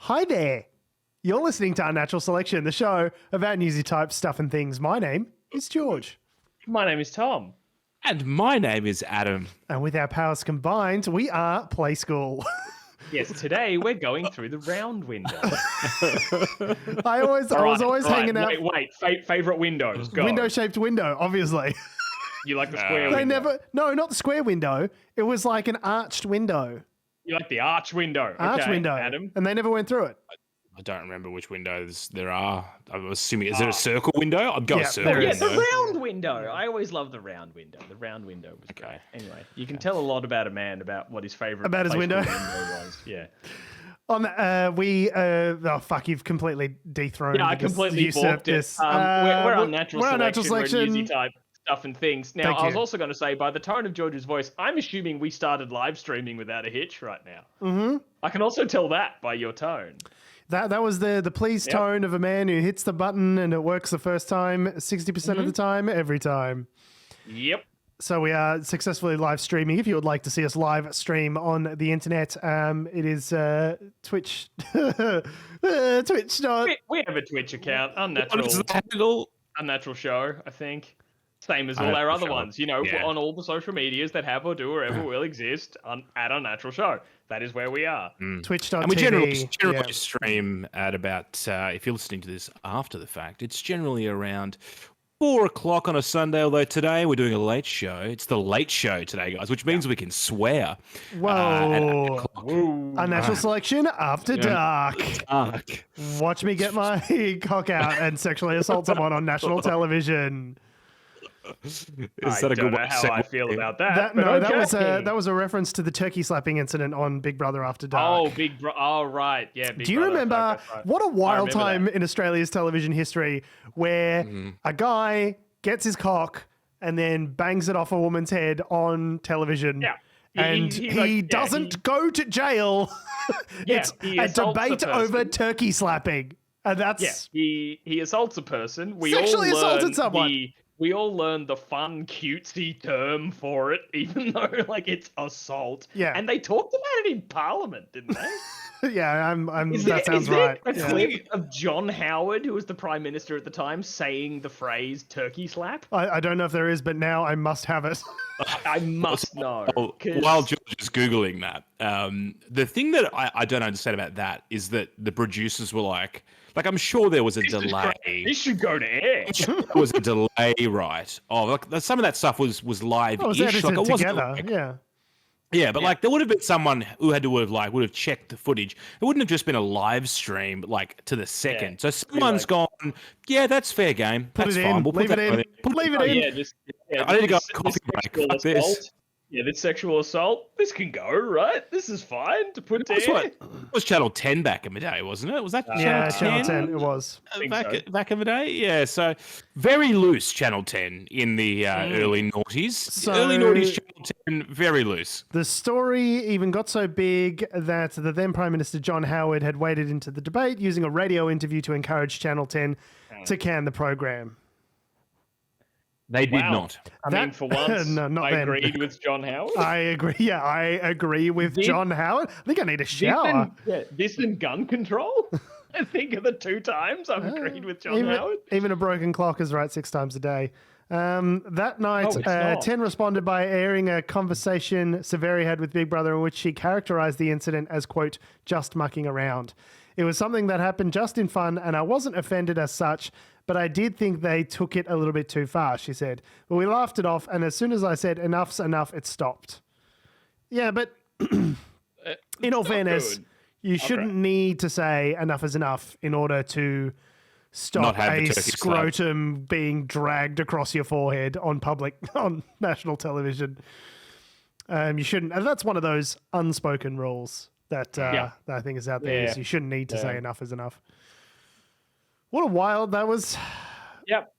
Hi there. You're listening to Unnatural Selection, the show about newsy type stuff and things. My name is George. My name is Tom. And my name is Adam. And with our powers combined, we are Play School. Yes, today we're going through the round window. I was always hanging out. Wait. Favorite windows. Go. Window-shaped window, obviously. You like the square window? They never. No, not the square window. It was like an arched window. You like the arch window? Arch window, Adam. And they never went through it. I don't remember which windows there are. I'm assuming, is it a circle window? I'd go circle Yeah, window. the round window. I always love the round window. The round window was great. Anyway, you can tell a lot about a man about what his favorite about his window was. Yeah. You've completely dethroned. Yeah, I completely balked it. This. We're on natural selection. Selection. We're newsy type stuff and things. Now, I was also going to say, by the tone of George's voice, I'm assuming we started live streaming without a hitch right now. Mm-hmm. I can also tell that by your tone. That was the pleased tone of a man who hits the button and it works the first time, 60% of the time, every time. Yep. So we are successfully live streaming. If you would like to see us live stream on the internet, it is Twitch. Twitch. We have a Twitch account. Unnatural Show, I think. Same as all our other ones, on all the social medias that have or do or ever will exist at Unnatural Show. That is where we are. Twitch.tv. And we generally stream at about, if you're listening to this after the fact, it's generally around 4 o'clock on a Sunday, although today we're doing a late show. It's the late show today, guys, which means we can swear. Whoa. Unnatural Selection After Dark. Watch me get my cock out and sexually assault someone on national television. I don't know how I feel about that. That was a reference to the turkey slapping incident on Big Brother After Dark. Oh, right. Yeah. Do you remember what a wild time in Australia's television history where a guy gets his cock and then bangs it off a woman's head on television? Yeah. He doesn't go to jail. It's a debate over turkey slapping. And that's... Yeah, he assaults a person. We sexually all assaulted someone. We all learned the fun, cutesy term for it, even though, it's assault. Yeah. And they talked about it in Parliament, didn't they? Yeah, that sounds right. A clip of John Howard, who was the Prime Minister at the time, saying the phrase turkey slap? I don't know if there is, but now I must have it. I must know. While George is Googling that, the thing that I don't understand about that is that the producers were like, I'm sure there was a delay. This should go to air. There was a delay, right? Oh, some of that stuff was live-ish. It was together, yeah. Yeah, but there would have been someone who had to would have checked the footage. It wouldn't have just been a live stream to the second. So someone's gone, yeah, that's fair game. That's fine. We'll leave it in. Leave it in. I need to go on a coffee break. Fuck this. Yeah, this sexual assault, this can go, right? This is fine to put to air. It was Channel 10 back in the day, wasn't it? Was that Channel 10? It was. Back in the day? Yeah, so very loose Channel 10 in the early noughties. So, early noughties Channel 10, very loose. The story even got so big that the then Prime Minister John Howard had waded into the debate using a radio interview to encourage Channel 10 to can the program. They did not. I mean, for once, I agreed with John Howard. I agree. Yeah, I agree with John Howard. I think I need a shower. This and gun control. I think of the 2 times I've agreed with John Howard. Even a broken clock is right 6 times a day. That night, 10 responded by airing a conversation Severi had with Big Brother in which she characterized the incident as, quote, just mucking around. It was something that happened just in fun, and I wasn't offended as such, but I did think they took it a little bit too far, she said. But we laughed it off, and as soon as I said enough's enough, it stopped. Yeah, but in all fairness, you shouldn't need to say enough is enough in order to stop a scrotum being dragged across your forehead on national television. You shouldn't. And that's one of those unspoken rules that I think is out there. Is you shouldn't need to say enough is enough. What a wild that was. Yep.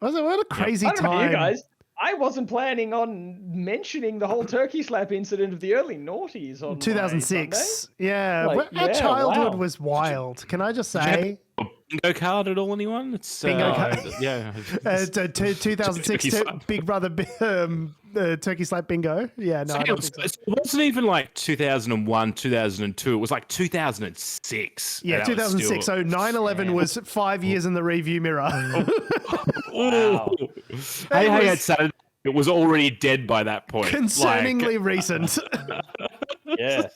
What a crazy time. Know you guys. I wasn't planning on mentioning the whole turkey slap incident of the early noughties on 2006. Yeah. Our childhood was wild. Can I just say? Bingo card at all, anyone? It's bingo card. Yeah. 2006 Big Brother turkey slap bingo. Yeah, no, I don't think so. It wasn't even like 2001, 2002. It was like 2006. Yeah, 2006. So 9/11 was 5 years in the review mirror. Wow. Hey, it's Saturday. It was already dead by that point. Concerningly recent. Yeah,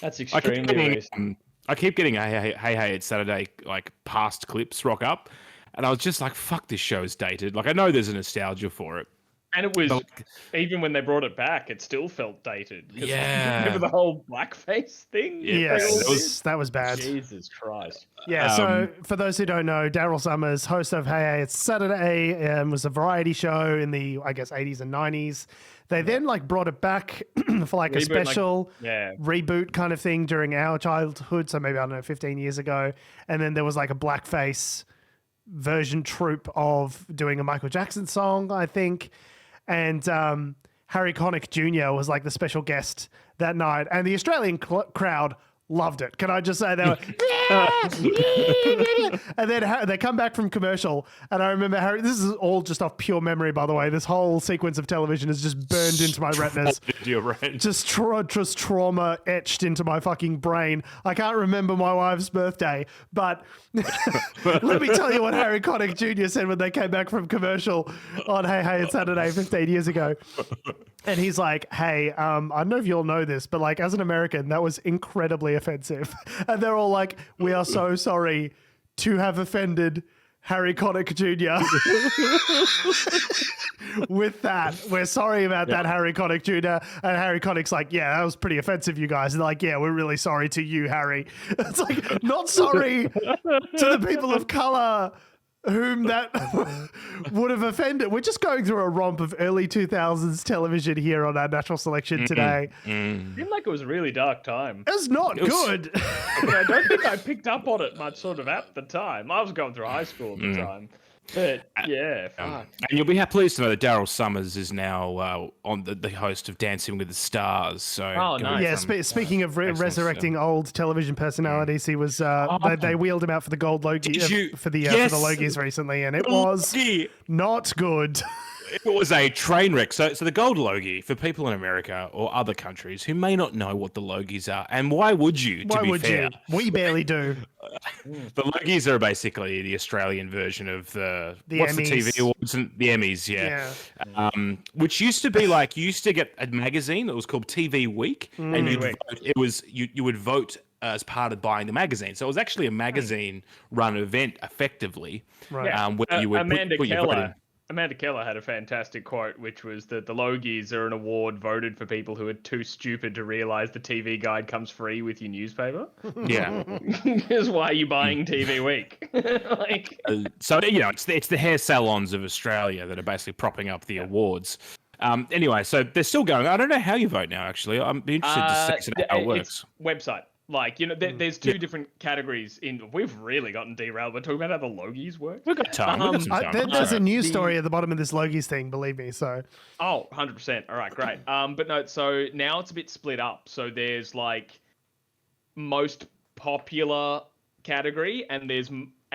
that's extremely recent. I keep getting hey, it's Saturday, like past clips rock up. And I was just like, fuck, this show is dated. Like, I know there's a nostalgia for it. And it was, even when they brought it back, it still felt dated. Yeah. Remember the whole blackface thing? Yes, that was bad. Jesus Christ. Yeah, so for those who don't know, Daryl Summers, host of Hey, It's Saturday, was a variety show in the, I guess, 80s and 90s. They then like brought it back for like a special reboot kind of thing during our childhood. So maybe, I don't know, 15 years ago. And then there was like a blackface version troupe of doing a Michael Jackson song, I think. And Harry Connick Jr. was like the special guest that night. And the Australian crowd loved it. Can I just say they were, and then they come back from commercial, and I remember Harry. This is all just off pure memory, by the way. This whole sequence of television is just burned into my retinas. Just trauma etched into my fucking brain. I can't remember my wife's birthday, but let me tell you what Harry Connick Jr. said when they came back from commercial on Hey, It's Saturday 15 years ago. And he's like, hey, I don't know if you'll know this, but like as an American, that was incredibly offensive. And they're all like, we are so sorry to have offended Harry Connick Jr. With that. We're sorry about that, Harry Connick Jr. And Harry Connick's like, yeah, that was pretty offensive, you guys. And they're like, yeah, we're really sorry to you, Harry. It's like, not sorry to the people of color whom that would have offended. We're just going through a romp of early 2000s television here on Unnatural Selection today. It seemed like it was a really dark time. It's not good. I don't think I picked up on it much sort of at the time. I was going through high school at the time. But yeah, and you'll be pleased to know that Daryl Summers is now on the host of Dancing with the Stars. So, nice. Yeah, speaking of resurrecting old television personalities, he was. They wheeled him out for the Gold Logie for the Logies recently, and it was not good. It was a train wreck. So the Gold Logie, for people in America or other countries who may not know what the Logies are, and why would you, to be fair? We barely do. The Logies are basically the Australian version of the Emmys. The TV awards and the Emmys, which used to be like, you used to get a magazine that was called TV Week, and you would vote as part of buying the magazine. So it was actually a magazine-run event, effectively, right? Where you would put your vote in. Amanda Keller had a fantastic quote, which was that the Logies are an award voted for people who are too stupid to realise the TV Guide comes free with your newspaper. Yeah. Is why you're buying TV Week. So, it's the hair salons of Australia that are basically propping up the awards. Anyway, so they're still going. I don't know how you vote now, actually. I'm interested to see how it works. Website. Like, there's two different categories we've really gotten derailed. We're talking about how the Logies work. We've got time. There's a news story at the bottom of this Logies thing, believe me. So. Oh, 100%. All right, great. But no, so now it's a bit split up. So there's like most popular category and there's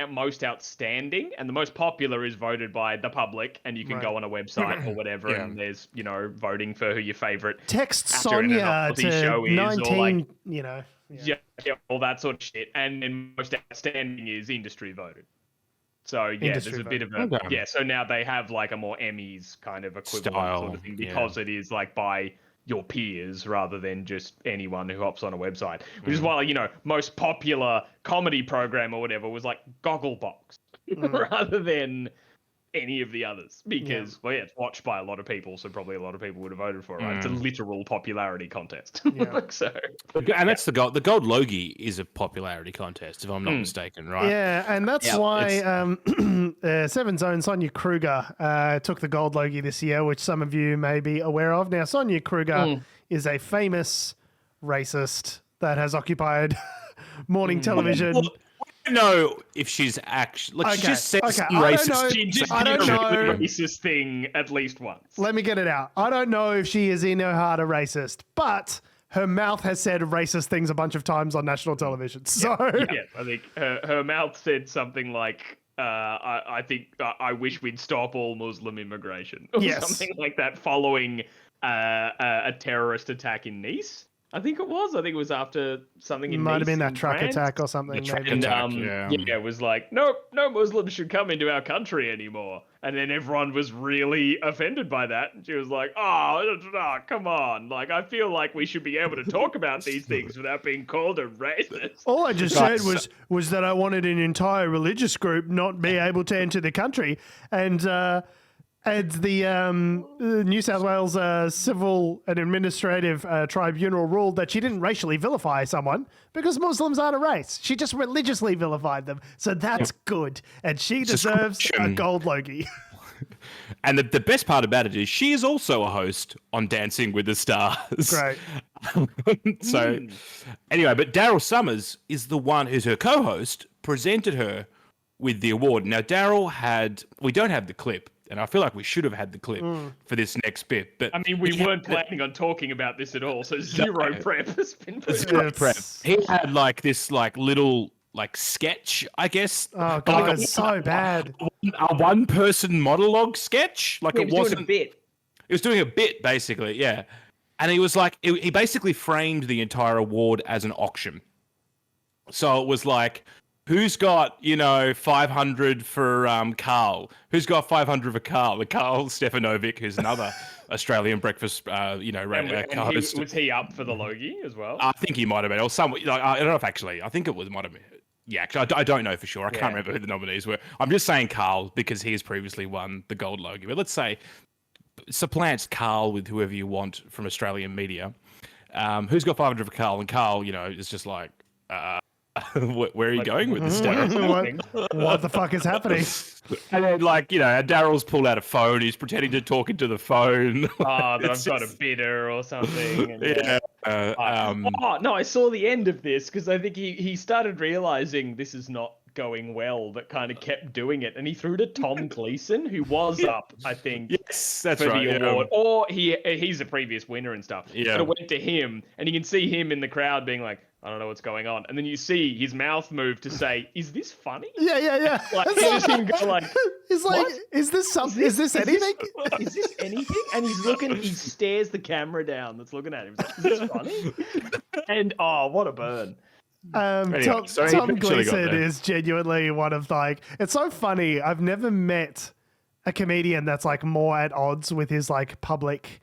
most outstanding, and the most popular is voted by the public, and you can go on a website or whatever, and there's voting for who your favorite text Sonia to show is, 19, or all that sort of shit. And then most outstanding is industry voted. So there's a bit of a so now they have like a more Emmys kind of equivalent sort of thing, because it is like by your peers rather than just anyone who hops on a website, which is why most popular comedy program or whatever was like Gogglebox rather than any of the others, because it's watched by a lot of people, so probably a lot of people would have voted for it, right? It's a literal popularity contest. And that's the gold. The Gold Logie is a popularity contest, if I'm not mistaken, right? Yeah, and that's why Seven's own Sonia Kruger took the Gold Logie this year, which some of you may be aware of. Now, Sonia Kruger is a famous racist that has occupied morning television. I don't know if she's actually she just said some racist. She did a racist thing at least once. Let me get it out. I don't know if she is in her heart a racist, but her mouth has said racist things a bunch of times on national television. So I think her mouth said something like I think I wish we'd stop all Muslim immigration or Yes. something like that following a terrorist attack in Nice. I think it was after something in Might Nice have been that in truck France. attack or something. truck Maybe. attack. It was like, nope, no Muslims should come into our country anymore. And then everyone was really offended by that. And she was like, oh, come on. Like, I feel like we should be able to talk about these things without being called a racist. All I just said was that I wanted an entire religious group not be able to enter the country. And the New South Wales Civil and Administrative Tribunal ruled that she didn't racially vilify someone because Muslims aren't a race. She just religiously vilified them. So that's good. And she deserves a gold Logie. And the best part about it is she is also a host on Dancing with the Stars. Great. So anyway, but Daryl Summers is the one who's her co-host, presented her with the award. Now, Daryl we don't have the clip, and I feel like we should have had the clip for this next bit. But I mean, we weren't planning on talking about this at all, so zero prep has been put. Zero prep. He had like this little sketch, I guess. Oh god, it's so bad. A one-person monologue sketch. Like it wasn't doing a bit. It was doing a bit, basically, yeah. And he was like, he basically framed the entire award as an auction. So it was like, who's got, 500 for Carl? Who's got 500 for Carl? The Carl Stefanovic, who's another Australian breakfast, co-host. Was he up for the Logie as well? I think he might have been. Or I don't know if actually. I think it might have been. Yeah, actually, I don't know for sure. I can't remember who the nominees were. I'm just saying Carl because he has previously won the Gold Logie. But let's say supplants Carl with whoever you want from Australian media. Who's got 500 for Carl? And Carl, is just like, where are you going with this, Daryl? What the fuck is happening? And then, Daryl's pulled out a phone. He's pretending to talk into the phone. That I've got a bidder or something. And, no, I saw the end of this because I think he started realizing this is not going well, but kind of kept doing it. And he threw to Tom Gleeson, who was up, I think. Yes, that's for right. the award. Or he's a previous winner and stuff. Yeah. But it went to him, and you can see him in the crowd being like, I don't know what's going on. And then you see his mouth move to say, is this funny? Yeah. Like, here's him go like, he's like, what? Is this something? Is this anything? Is this anything? And he stares the camera down that's looking at him. He's like, is this funny? And, what a burn. Anyway, Tom Gleeson is genuinely one of it's so funny. I've never met a comedian that's more at odds with his public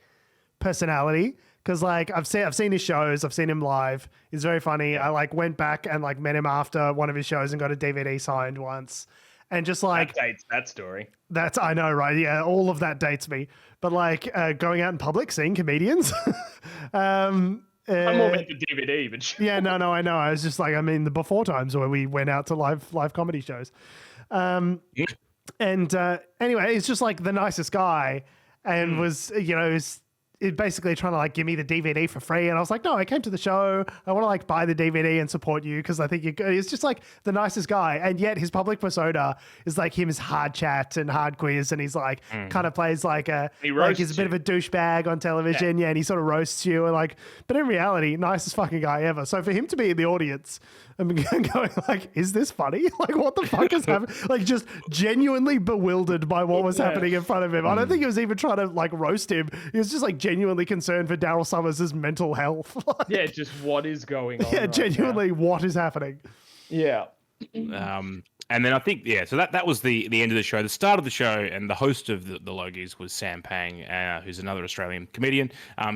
personality. Because I've seen his shows, I've seen him live. He's very funny. I went back and met him after one of his shows and got a DVD signed once, and just that dates that story. I know, right? Yeah, all of that dates me. But going out in public, seeing comedians. I'm more into DVD, but sure. Yeah, no, I know. I was just the before times where we went out to live comedy shows. And anyway, he's just the nicest guy, and was basically trying to give me the DVD for free. And I was like, no, I came to the show. I want to buy the DVD and support you because I think you're good. He's just the nicest guy. And yet his public persona is him as hard chat and hard quiz. And he's kind of plays he's a bit of a douchebag on television. Yeah. And he sort of roasts you and but in reality, nicest fucking guy ever. So for him to be in the audience and going is this funny? What the fuck is happening? Just genuinely bewildered by what was happening in front of him. I don't think he was even trying to roast him. He was just genuinely concerned for Daryl Summers' mental health. Just what is going on? Yeah, genuinely what is happening. Yeah. And then I think, so that was the end of the show. The start of the show, and the host of the Logies was Sam Pang, who's another Australian comedian.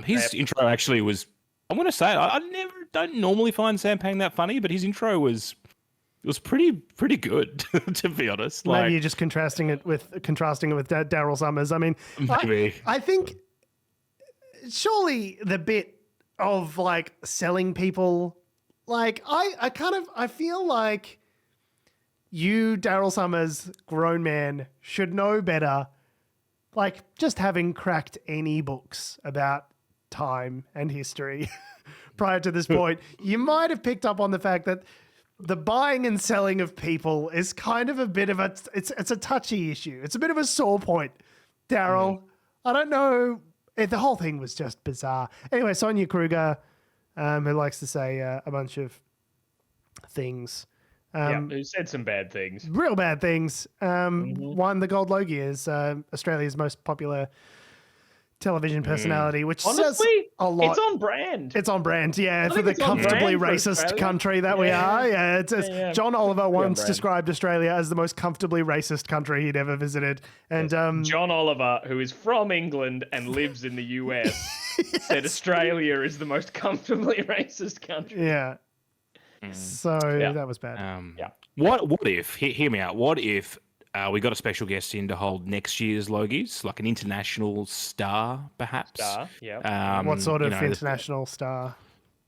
His intro actually was, I'm going to say, I don't normally find Sam Pang that funny, but his intro was pretty good, to be honest. Maybe you're just contrasting it with Daryl Summers. I mean, maybe. I think surely the bit of selling people, I feel like you, Daryl Summers, grown man, should know better. Just having cracked any books about time and history prior to this point, you might have picked up on the fact that the buying and selling of people is kind of a bit of it's a touchy issue. It's a bit of a sore point, Daryl. I don't know. The whole thing was just bizarre. Anyway, Sonia Kruger, who likes to say a bunch of things, Who said some bad things. Real bad things. Won the Gold Logie as Australia's most popular television personality, which honestly says a lot. It's on brand. It's on brand, yeah, for the comfortably racist country that we are. Yeah, John Oliver once described Australia as the most comfortably racist country he'd ever visited. And John Oliver, who is from England and lives in the US, said Australia is the most comfortably racist country. Yeah. So that was bad. What if, hear me out, what if we got a special guest in to hold next year's Logies, like an international star, perhaps? What sort of international star?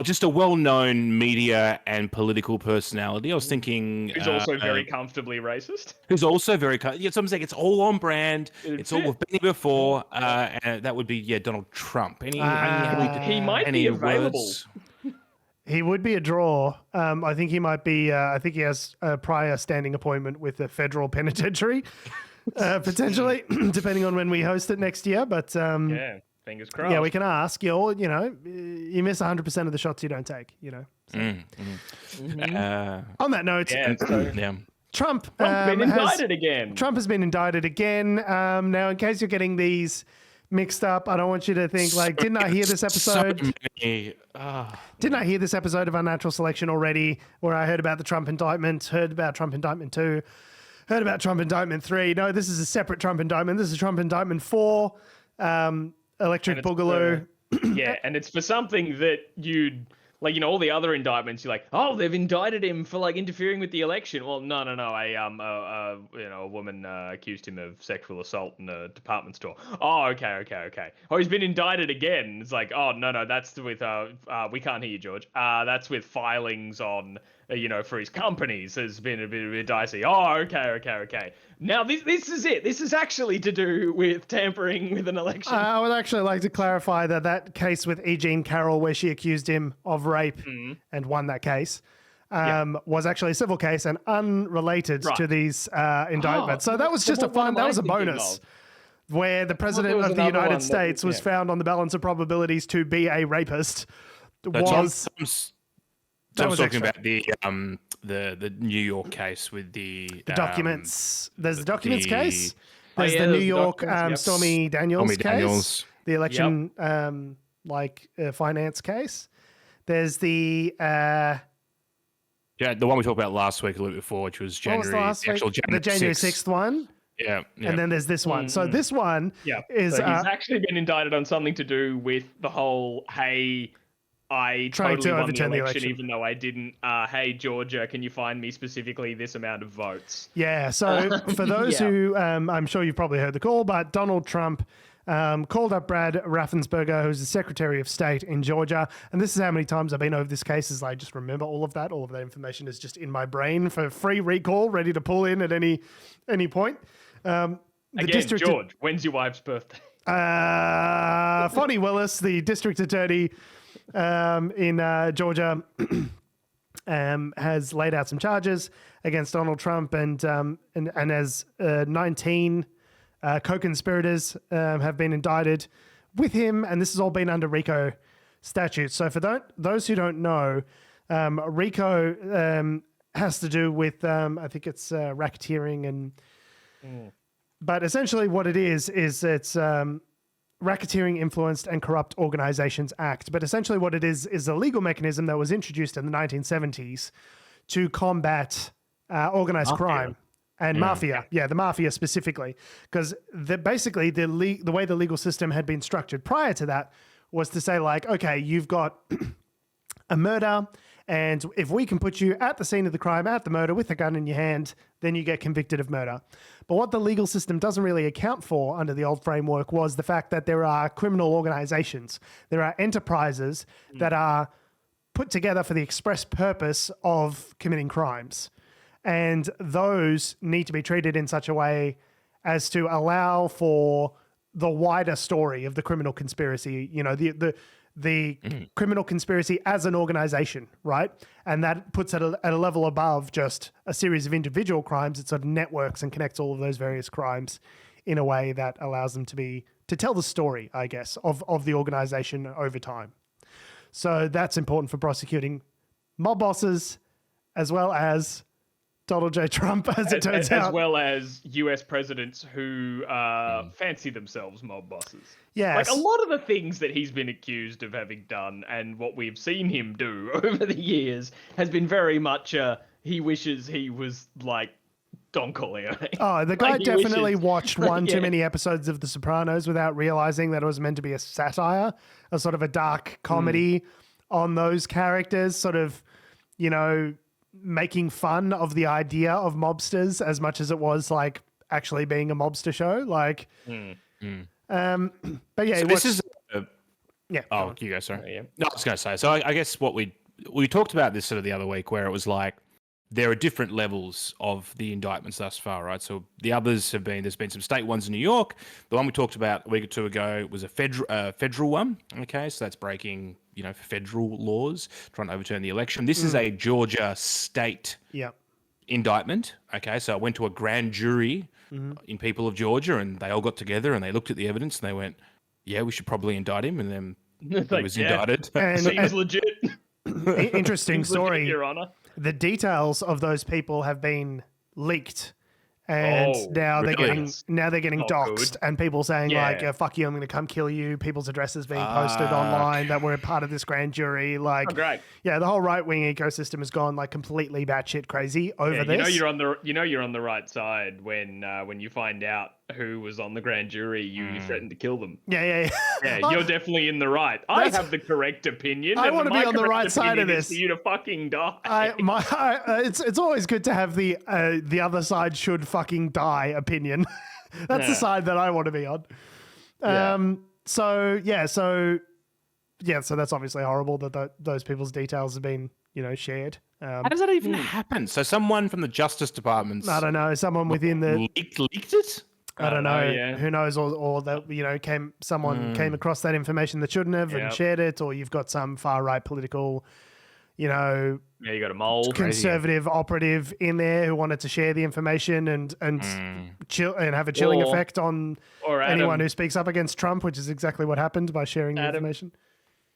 Just a well-known media and political personality. I was thinking... Who's also very comfortably racist. Who's also very... Yeah, so I'm saying it's all on brand. It's all... We've been here before. And that would be, Donald Trump. He might be available. Words? He would be a draw. I think he might be... I think he has a prior standing appointment with the federal penitentiary, potentially, depending on when we host it next year. But fingers crossed. Yeah, we can ask. You miss 100% of the shots you don't take. So. On that note, Trump has been indicted again. Trump has been indicted again. Now, in case you're getting these mixed up, I don't want you to think didn't I hear this episode? Didn't I hear this episode of Unnatural Selection already, where I heard about the Trump indictment, heard about Trump indictment 2, heard about Trump indictment 3? No, this is a separate Trump indictment. This is Trump indictment 4, Electric Boogaloo. And it's for something that you'd... all the other indictments, you're like, oh, they've indicted him for interfering with the election. Well, no. A woman accused him of sexual assault in a department store. Oh, okay. Oh, he's been indicted again. It's like, oh, no, that's with we can't hear you, George. That's with filings on for his companies. Has been a bit dicey. Oh, okay. Now this is it. This is actually to do with tampering with an election. I would actually like to clarify that case with E. Jean Carroll, where she accused him of rape and won that case, was actually a civil case and unrelated to these indictments. So that was just that was a bonus. Where the president of the United States was found on the balance of probabilities to be a rapist. I was talking about the New York case with the documents. There's the documents case. There's the New York Stormy Daniels case. The election finance case. There's the the one we talked about last week, a little bit before, which was January 6th one. Yeah. And then there's this one. So this one is... So he's actually been indicted on something to do with the whole, I totally won the election even though I didn't. Hey, Georgia, can you find me specifically this amount of votes? Yeah, so for those who, I'm sure you've probably heard the call, but Donald Trump called up Brad Raffensperger, who's the Secretary of State in Georgia. And this is how many times I've been over this case, as I just remember all of that. All of that information is just in my brain for free recall, ready to pull in at any point. George, when's your wife's birthday? Fonnie Willis, the district attorney in Georgia, has laid out some charges against Donald Trump, and as 19 co-conspirators have been indicted with him, and this has all been under RICO statutes. So for those who don't know, RICO has to do with I think it's racketeering and. But essentially what it is it's Racketeering, Influenced and Corrupt Organizations Act. But essentially what it is a legal mechanism that was introduced in the 1970s to combat organized crime and mafia. Yeah, the mafia specifically. Because basically the way the legal system had been structured prior to that was to say okay, you've got a murder, and if we can put you at the scene of the crime, at the murder, with a gun in your hand, then you get convicted of murder. But what the legal system doesn't really account for under the old framework was the fact that there are criminal organizations. There are enterprises that are put together for the express purpose of committing crimes. And those need to be treated in such a way as to allow for the wider story of the criminal conspiracy, the criminal conspiracy as an organization, right? And that puts it at a level above just a series of individual crimes. It sort of networks and connects all of those various crimes in a way that allows them to tell the story, I guess, of the organization over time. So that's important for prosecuting mob bosses as well as Donald J. Trump, as it turns out. As well as US presidents who fancy themselves mob bosses. Yes. Like a lot of the things that he's been accused of having done and what we've seen him do over the years has been very much he wishes he was like Don Corleone. Oh, the guy definitely watched one too many episodes of The Sopranos without realizing that it was meant to be a satire, a sort of a dark comedy on those characters, sort of, you know, making fun of the idea of mobsters as much as it was like actually being a mobster show. Like, but yeah, so this is yeah. Oh, you go. Sorry. No, I was going to say. So I guess what we talked about this sort of the other week, where it was like there are different levels of the indictments thus far, right? So the others have been there's been some state ones in New York. The one we talked about a week or two ago was a federal one. Okay, so that's breaking federal laws, trying to overturn the election. This is a Georgia state indictment. Okay, so it went to a grand jury in people of Georgia, and they all got together and they looked at the evidence and they went, yeah, we should probably indict him. And then he was indicted. Seems legit. Interesting story. Legit, Your Honor. The details of those people have been leaked. And now they're getting doxxed, and people saying like, "Fuck you, I'm going to come kill you." People's addresses being posted online that were part of this grand jury. Like, the whole right wing ecosystem has gone like completely batshit crazy over this. You're on the right side when you find out who was on the grand jury. You threatened to kill them. Yeah. You're definitely in the right. I have the correct opinion. I want to be on the right side of this. For you to fucking die. It's always good to have the other side should fucking die opinion. That's the side that I want to be on. So that's obviously horrible that those people's details have been shared. How does that even happen? So someone from the Justice Department, I don't know, someone within the leaked it. I don't know. Who knows? Or that someone came across that information that shouldn't have and shared it, or you've got some far right political, you got a mole conservative operative in there who wanted to share the information and have a chilling effect on anyone who speaks up against Trump, which is exactly what happened by sharing the information.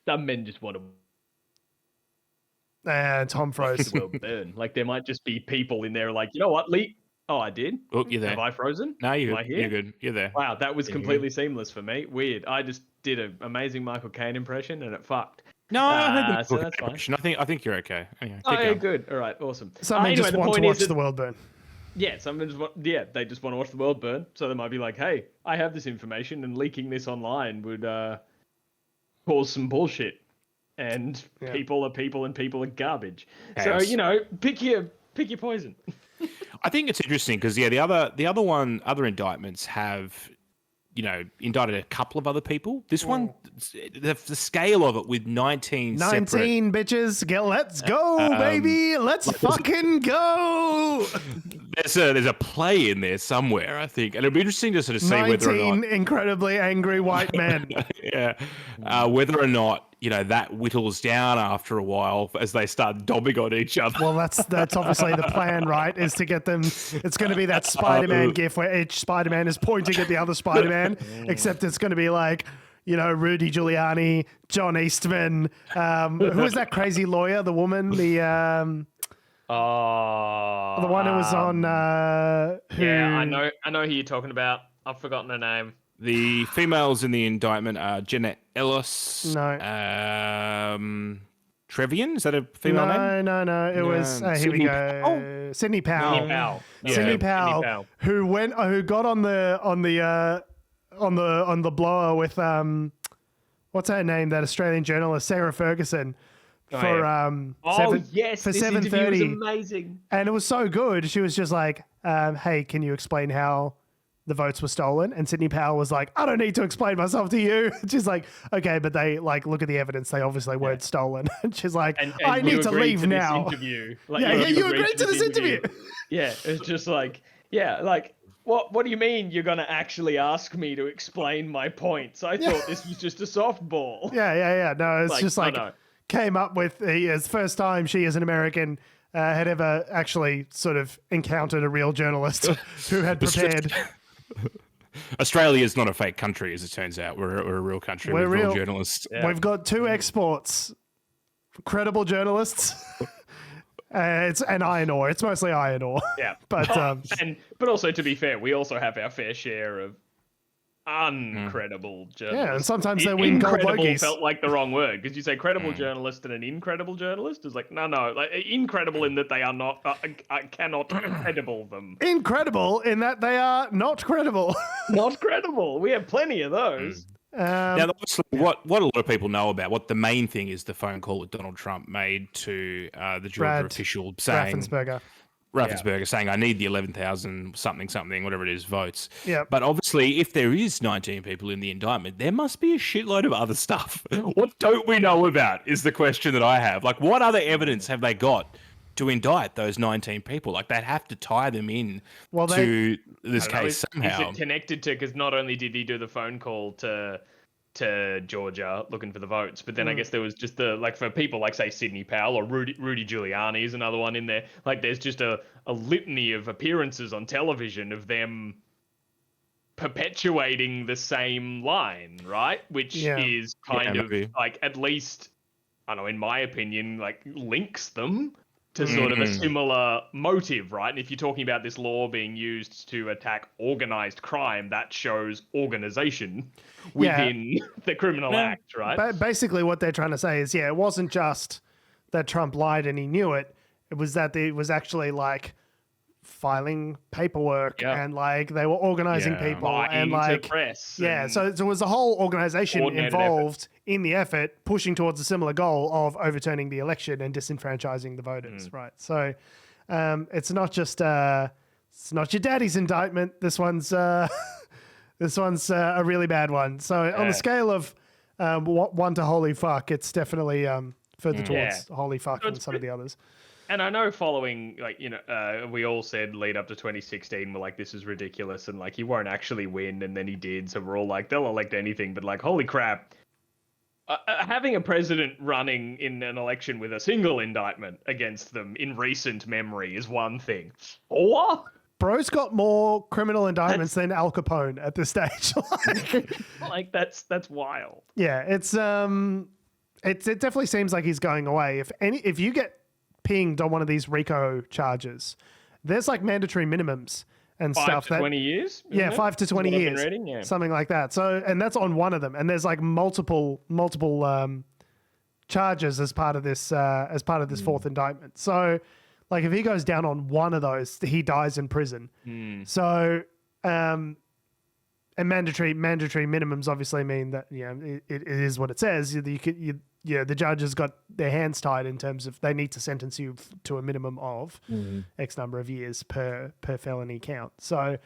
Some men just want to. Tom froze. The world burn. Like there might just be people in there like, you know what, leak. Oh, I did? Oh, you're there. Have I frozen? No, you're good. You're good. You're there. Wow, that was completely seamless for me. Weird. I just did an amazing Michael Caine impression and it fucked. No, I heard so that's fine. I think you're okay. Anyway, good. All right, awesome. Some just want to watch the world burn. Yeah, they just want to watch the world burn. So they might be like, hey, I have this information and leaking this online would cause some bullshit. And people are people and people are garbage. Chaos. So, pick your poison. I think it's interesting because the other indictments have indicted a couple of other people. This one, the scale of it with 19 bitches. Let's go, baby. Let's fucking go. There's a play in there somewhere, I think, and it'll be interesting to sort of see whether or not 19 incredibly angry white men. Whether or not that whittles down after a while as they start dobbing on each other. Well, that's obviously the plan, right? Is to get them. It's going to be that Spider-Man gif where each Spider-Man is pointing at the other Spider-Man, except it's going to be like, Rudy Giuliani, John Eastman. Who was that crazy lawyer? The woman, the one who was on. I know who you're talking about. I've forgotten her name. The females in the indictment are Jeanette Ellis. No. Trevian? Is that a female name? No. It was here we go. Sidney Powell. Sidney Powell, who got on the blower with what's her name? That Australian journalist Sarah Ferguson. For 7:30. Was amazing. And it was so good. She was just like, "Hey, can you explain how the votes were stolen?" And Sidney Powell was like, "I don't need to explain myself to you." She's like, "Okay, but they look at the evidence. They obviously weren't stolen." And she's like, and "I need to leave now." You agreed to this interview. Yeah, it's just like, What do you mean you're going to actually ask me to explain my points? I thought this was just a softball. Yeah. No, it's just came up with his first time she as an American had ever actually sort of encountered a real journalist who had prepared. Australia is not a fake country, as it turns out. We're a real country. We're real journalists. Yeah. We've got 2 exports. Credible journalists It's an iron ore. It's mostly iron ore. Yeah. but but also, to be fair, we also have our fair share of uncredible journalists. Yeah, and sometimes they win gold Incredible bogeys. felt like the wrong word, because you say credible journalist and an incredible journalist is like, no, like incredible in that they are not, I cannot credible them. Incredible in that they are not credible. Not credible. We have plenty of those. Now, obviously, what a lot of people know about, what the main thing is, the phone call that Donald Trump made to the Georgia official saying, Raffensperger saying, I need the 11,000 something, whatever it is, votes. Yeah. But obviously, if there is 19 people in the indictment, there must be a shitload of other stuff. What don't we know about is the question that I have. Like, what other evidence have they got to indict those 19 people? Like, they'd have to tie them in to this case somehow. Is it connected to, because not only did he do the phone call to Georgia looking for the votes, but then I guess there was just for people like, say, Sidney Powell or Rudy Giuliani is another one in there. Like, there's just a litany of appearances on television of them perpetuating the same line, right? Which is kind of like, at least, I don't know, in my opinion, like, links them to sort of a similar motive, right? And if you're talking about this law being used to attack organized crime, that shows organization within the criminal act, right? But basically what they're trying to say is, it wasn't just that Trump lied and he knew it. It was that it was actually like filing paperwork and like they were organizing people and like press so there was a whole organization involved in the effort pushing towards a similar goal of overturning the election and disenfranchising the voters, right? So it's not just it's not your daddy's indictment. This one's a really bad one. So on the scale of 1 to holy fuck, it's definitely further towards holy fuck than some of the others. And I know following, like, we all said lead up to 2016, we're like, this is ridiculous, and like, he won't actually win, and then he did, so we're all like, they'll elect anything, but like, holy crap. Having a president running in an election with a single indictment against them in recent memory is one thing. Or bro's got more criminal indictments than Al Capone at this stage. like that's wild. Yeah, it definitely seems like he's going away. If you get pinged on one of these RICO charges, there's like mandatory minimums and 5 to 20 years? Yeah, 5 to 20 years. Something like that. So, and that's on one of them. And there's like multiple charges as part of this fourth indictment. So, like, if he goes down on one of those, he dies in prison. So, and mandatory minimums obviously mean that it is what it says. The judge has got their hands tied in terms of they need to sentence you to a minimum of X number of years per felony count. So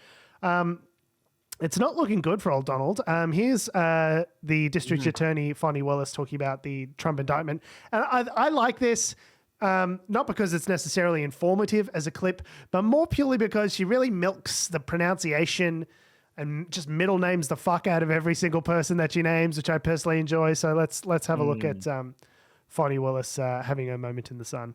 it's not looking good for old Donald. Here's the district attorney, Fonnie Willis, talking about the Trump indictment. And I like this, not because it's necessarily informative as a clip, but more purely because she really milks the pronunciation and just middle names the fuck out of every single person that she names, which I personally enjoy. So let's have a look at Fonnie Willis having a moment in the sun.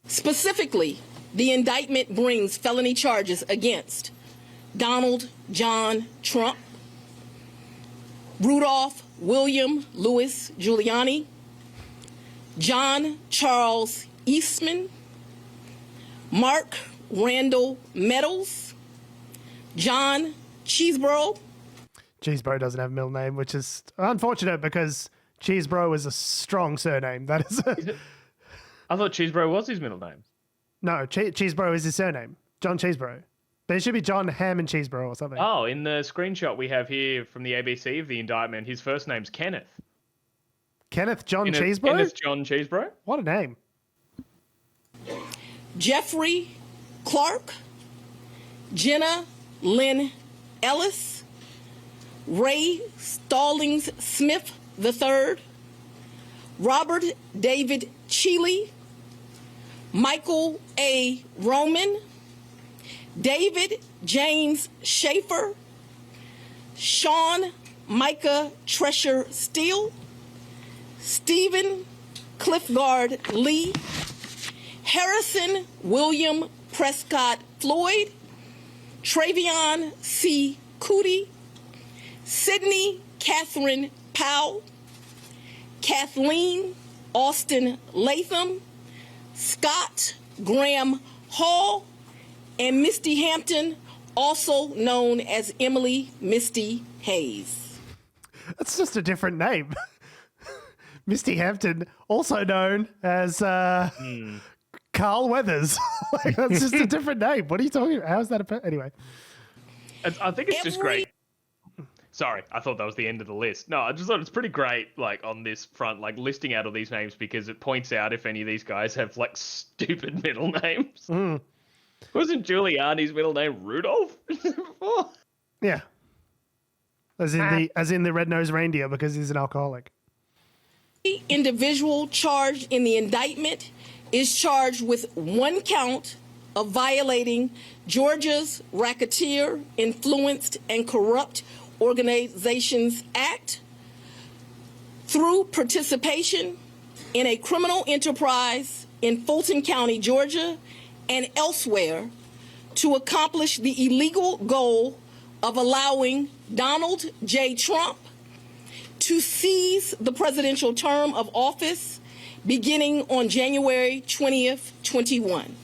Specifically, the indictment brings felony charges against Donald John Trump, Rudolph William Louis Giuliani, John Charles Eastman, Mark Randall Meadows, John Cheesebro. Cheesebro doesn't have a middle name, which is unfortunate because Cheesebro is a strong surname. That is. I thought Cheesebro was his middle name. No, Cheesebro is his surname. John Cheesebro. But it should be John Ham and Cheesebro or something. Oh, in the screenshot we have here from the ABC of the indictment, his first name's Kenneth. Kenneth John Cheesebro? Kenneth John Cheesebro. What a name. Jeffrey Clark, Jenna Lynn Ellis, Ray Stallings Smith III, Robert David Cheeley, Michael A. Roman, David James Schaefer, Sean Micah Tresher Steele, Stephen Cliffgard Lee, Harrison William Prescott Floyd, Travion C. Cootie, Sydney Catherine Powell, Kathleen Austin Latham, Scott Graham Hall, and Misty Hampton, also known as Emily Misty Hayes. That's just a different name. Misty Hampton, also known as Carl Weathers. Like, that's just a different name. What are you talking about? How is that anyway? I think it's just great. Sorry, I thought that was the end of the list. No, I just thought it's pretty great, like, on this front, like, listing out all these names because it points out if any of these guys have, like, stupid middle names. Wasn't Giuliani's middle name Rudolph before? Yeah. As in the red-nosed reindeer because he's an alcoholic. The individual charged in the indictment is charged with one count of violating Georgia's Racketeer, Influenced, and Corrupt Organizations Act through participation in a criminal enterprise in Fulton County, Georgia, and elsewhere to accomplish the illegal goal of allowing Donald J. Trump to seize the presidential term of office beginning on January 20th, 21.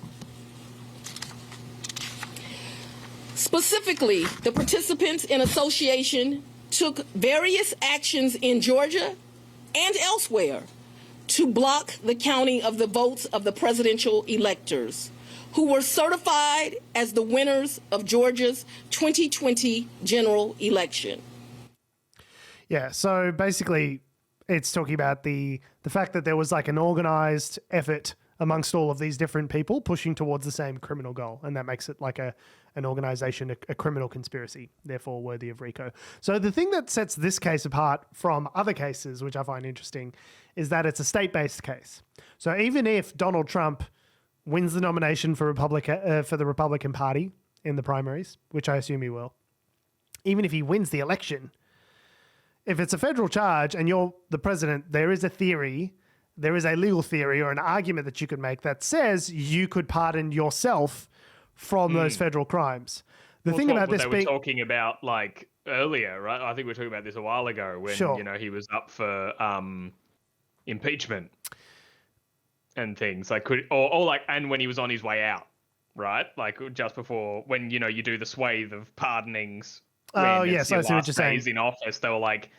Specifically, the participants in association took various actions in Georgia and elsewhere to block the counting of the votes of the presidential electors who were certified as the winners of Georgia's 2020 general election. Yeah, so basically it's talking about the fact that there was like an organized effort amongst all of these different people pushing towards the same criminal goal, and that makes it like an organization, a criminal conspiracy, therefore worthy of RICO. So the thing that sets this case apart from other cases, which I find interesting, is that it's a state-based case. So even if Donald Trump wins the nomination for the Republican Party in the primaries, which I assume he will, even if he wins the election, if it's a federal charge and you're the president, there is a legal theory or an argument that you could make that says you could pardon yourself from those federal crimes. The thing about this being... They were talking about, like, earlier, right? I think we were talking about this a while ago when, you know, he was up for impeachment and things. Like, and when he was on his way out, right? Like, just before, when, you know, you do the swathe of pardonings. Oh, yes, I see what you're saying. In office, they were like,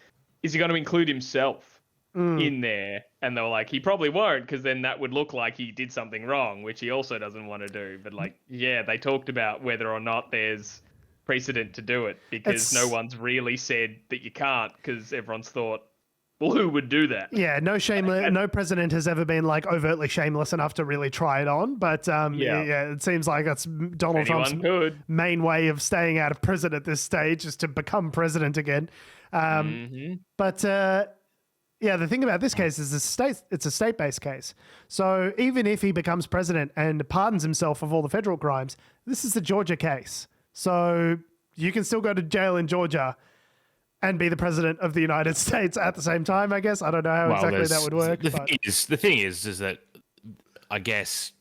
is he going to include himself in there? And they were like, he probably won't, because then that would look like he did something wrong, which he also doesn't want to do. But, like, yeah, they talked about whether or not there's precedent to do it, because no one's really said that you can't, because everyone's thought, well, who would do that? Yeah, no president has ever been like overtly shameless enough to really try it on. But yeah, it seems like that's Donald Trump's main way of staying out of prison at this stage, is to become president again. But yeah, the thing about this case is it's a state-based case. So even if he becomes president and pardons himself of all the federal crimes, this is the Georgia case. So you can still go to jail in Georgia and be the president of the United States at the same time, I guess. I don't know how exactly that would work. The thing is that I guess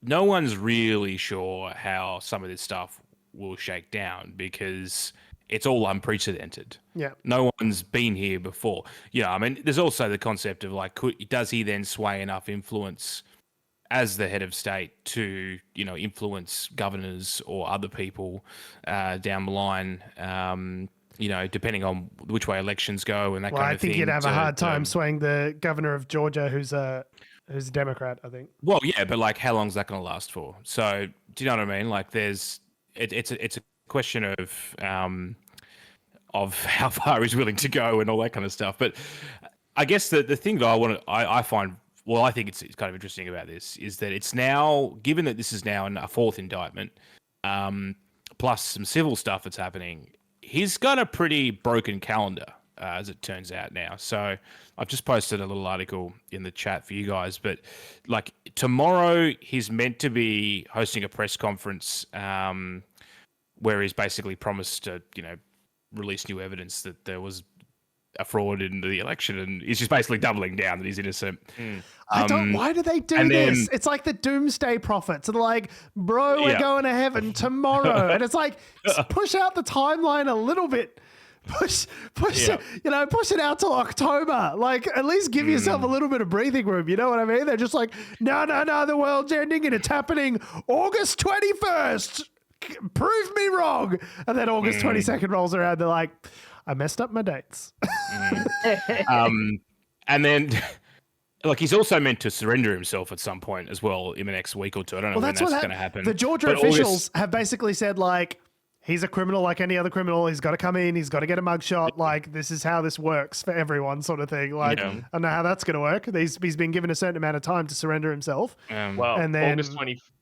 no one's really sure how some of this stuff will shake down, because it's all unprecedented. Yeah. No one's been here before. Yeah, I mean, there's also the concept of, like, does he then sway enough influence as the head of state to, you know, influence governors or other people down the line, you know, depending on which way elections go and that kind of thing. I think you'd have a hard time swaying the governor of Georgia, who's a Democrat, I think. Well, yeah, but, like, how long is that going to last for? So, do you know what I mean? Like, it's a question of how far he's willing to go and all that kind of stuff. But I guess the thing that I find, well, I think it's kind of interesting about this is that it's now, given that this is now a fourth indictment, plus some civil stuff that's happening, he's got a pretty broken calendar, as it turns out now. So I've just posted a little article in the chat for you guys, but, like, tomorrow he's meant to be hosting a press conference where he's basically promised to, you know, release new evidence that there was a fraud in the election, and he's just basically doubling down that he's innocent. Why do they do this? It's like the doomsday prophets. They're like, bro, we're going to heaven tomorrow. And it's like, push out the timeline a little bit, push it, push it out till October. Like, at least give yourself a little bit of breathing room. You know what I mean? They're just like, no, the world's ending and it's happening August 21st. Prove me wrong. And then August 22nd rolls around. They're like, I messed up my dates. And then, like, he's also meant to surrender himself at some point as well in the next week or two. I don't know when that's going to happen. The Georgia officials have basically said, like, he's a criminal like any other criminal. He's got to come in. He's got to get a mugshot. Like, this is how this works for everyone, sort of thing. Like, I don't know how that's going to work. He's been given a certain amount of time to surrender himself. And then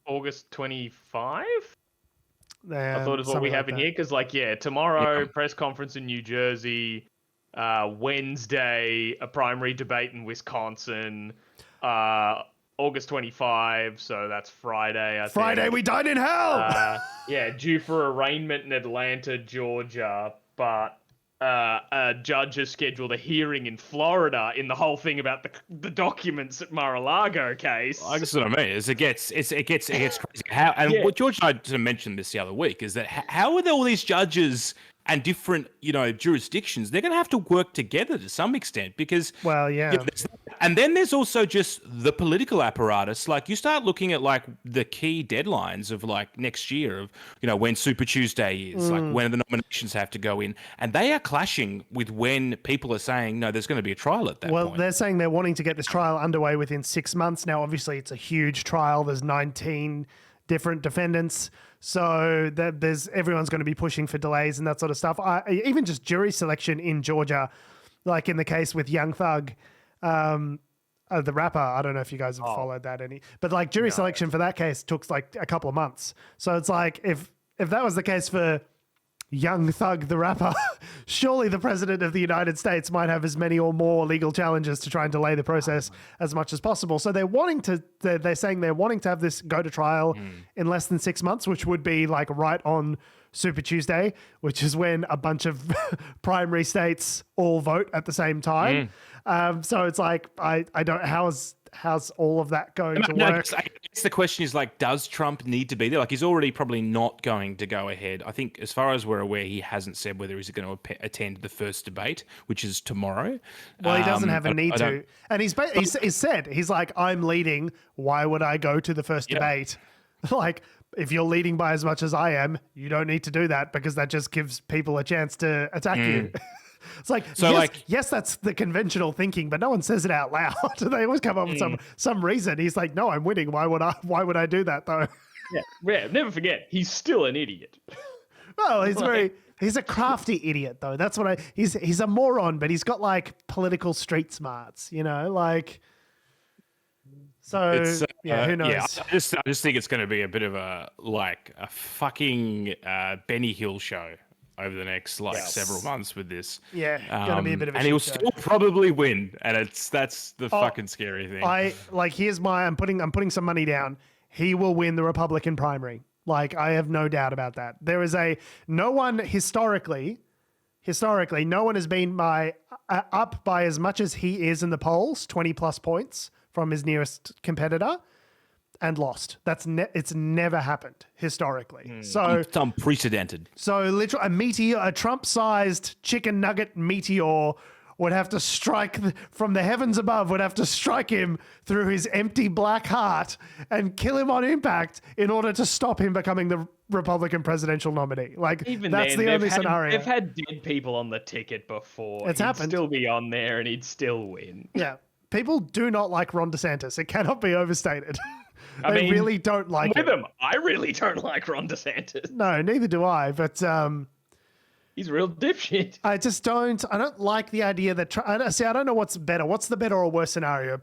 August 25? I thought is what we have in here. Because, tomorrow, press conference in New Jersey. Wednesday, a primary debate in Wisconsin. August 25, so that's Friday, I think. Friday, we died in hell! Due for arraignment in Atlanta, Georgia, but a judge has scheduled a hearing in Florida in the whole thing about the documents at Mar-a-Lago case. That's what I mean. It gets crazy. What George and I mentioned this the other week is that how are there all these judges and different, jurisdictions? They're going to have to work together to some extent because, and then there's also just the political apparatus. Like, you start looking at like the key deadlines of like next year of, when Super Tuesday is, like when the nominations have to go in, and they are clashing with when people are saying, no, there's going to be a trial at that point. Well, they're saying they're wanting to get this trial underway within 6 months. Now, obviously, it's a huge trial. There's 19 different defendants. So everyone's going to be pushing for delays and that sort of stuff. Even just jury selection in Georgia, like in the case with Young Thug, the rapper. I don't know if you guys have followed that any, but like jury selection for that case took like a couple of months. So it's like if that was the case for Young Thug, the rapper, surely the president of the United States might have as many or more legal challenges to try and delay the process as much as possible. So they're saying they're wanting to have this go to trial in less than 6 months, which would be like right on Super Tuesday, which is when a bunch of primary states all vote at the same time. So it's like, I don't, how's all of that going to work? I guess the question is, like, does Trump need to be there? Like, he's already probably not going to go ahead. I think, as far as we're aware, he hasn't said whether he's going to attend the first debate, which is tomorrow. Well, he doesn't have a need to. And he's said, he's like, I'm leading. Why would I go to the first debate? Like, if you're leading by as much as I am, you don't need to do that because that just gives people a chance to attack you. It's like, so yes, that's the conventional thinking, but no one says it out loud. They always come up with some reason. He's like, no, I'm winning. Why would I do that though? Yeah. Never forget, he's still an idiot. Well, he's a crafty idiot though. That's what he's a moron, but he's got like political street smarts, like. So who knows? Yeah, I just think it's going to be a bit of a fucking Benny Hill show over the next several months with this. Yeah, going to be a bit of a and he'll still probably win, and that's the fucking scary thing. I'm putting some money down. He will win the Republican primary. Like, I have no doubt about that. There is no one historically, no one has been up by as much as he is in the polls, 20 plus points from his nearest competitor, and lost. It's never happened historically. So it's unprecedented. So literally a Trump-sized chicken nugget meteor would have to strike from the heavens above, would have to strike him through his empty black heart and kill him on impact in order to stop him becoming the Republican presidential nominee. Like, even that's the only scenario. They've had dead people on the ticket before. It's happened. He'd still be on there and he'd still win. Yeah. People do not like Ron DeSantis. It cannot be overstated. They really don't like him. I really don't like Ron DeSantis. No, neither do I. But he's a real dipshit. I don't like the idea that I don't know what's better. What's the better or worse scenario?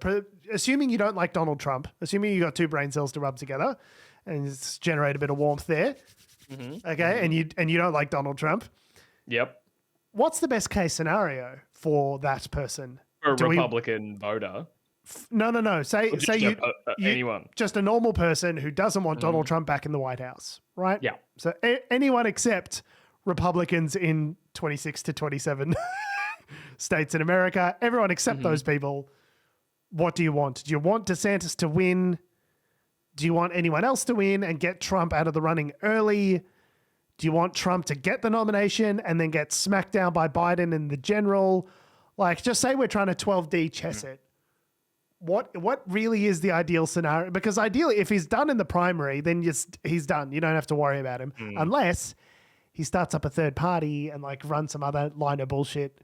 Assuming you don't like Donald Trump, assuming you got two brain cells to rub together and it's generate a bit of warmth there. Mm-hmm. Okay, and you don't like Donald Trump. Yep. What's the best case scenario for that person? For a Republican voter. No. Say you anyone, just a normal person who doesn't want Donald Trump back in the White House, right? Yeah. So anyone except Republicans in 26 to 27 states in America, everyone except those people. What do you want? Do you want DeSantis to win? Do you want anyone else to win and get Trump out of the running early? Do you want Trump to get the nomination and then get smacked down by Biden in the general? Like, just say we're trying to 12D chess it. What really is the ideal scenario? Because ideally, if he's done in the primary, then he's done. You don't have to worry about him. Unless he starts up a third party and like runs some other line of bullshit.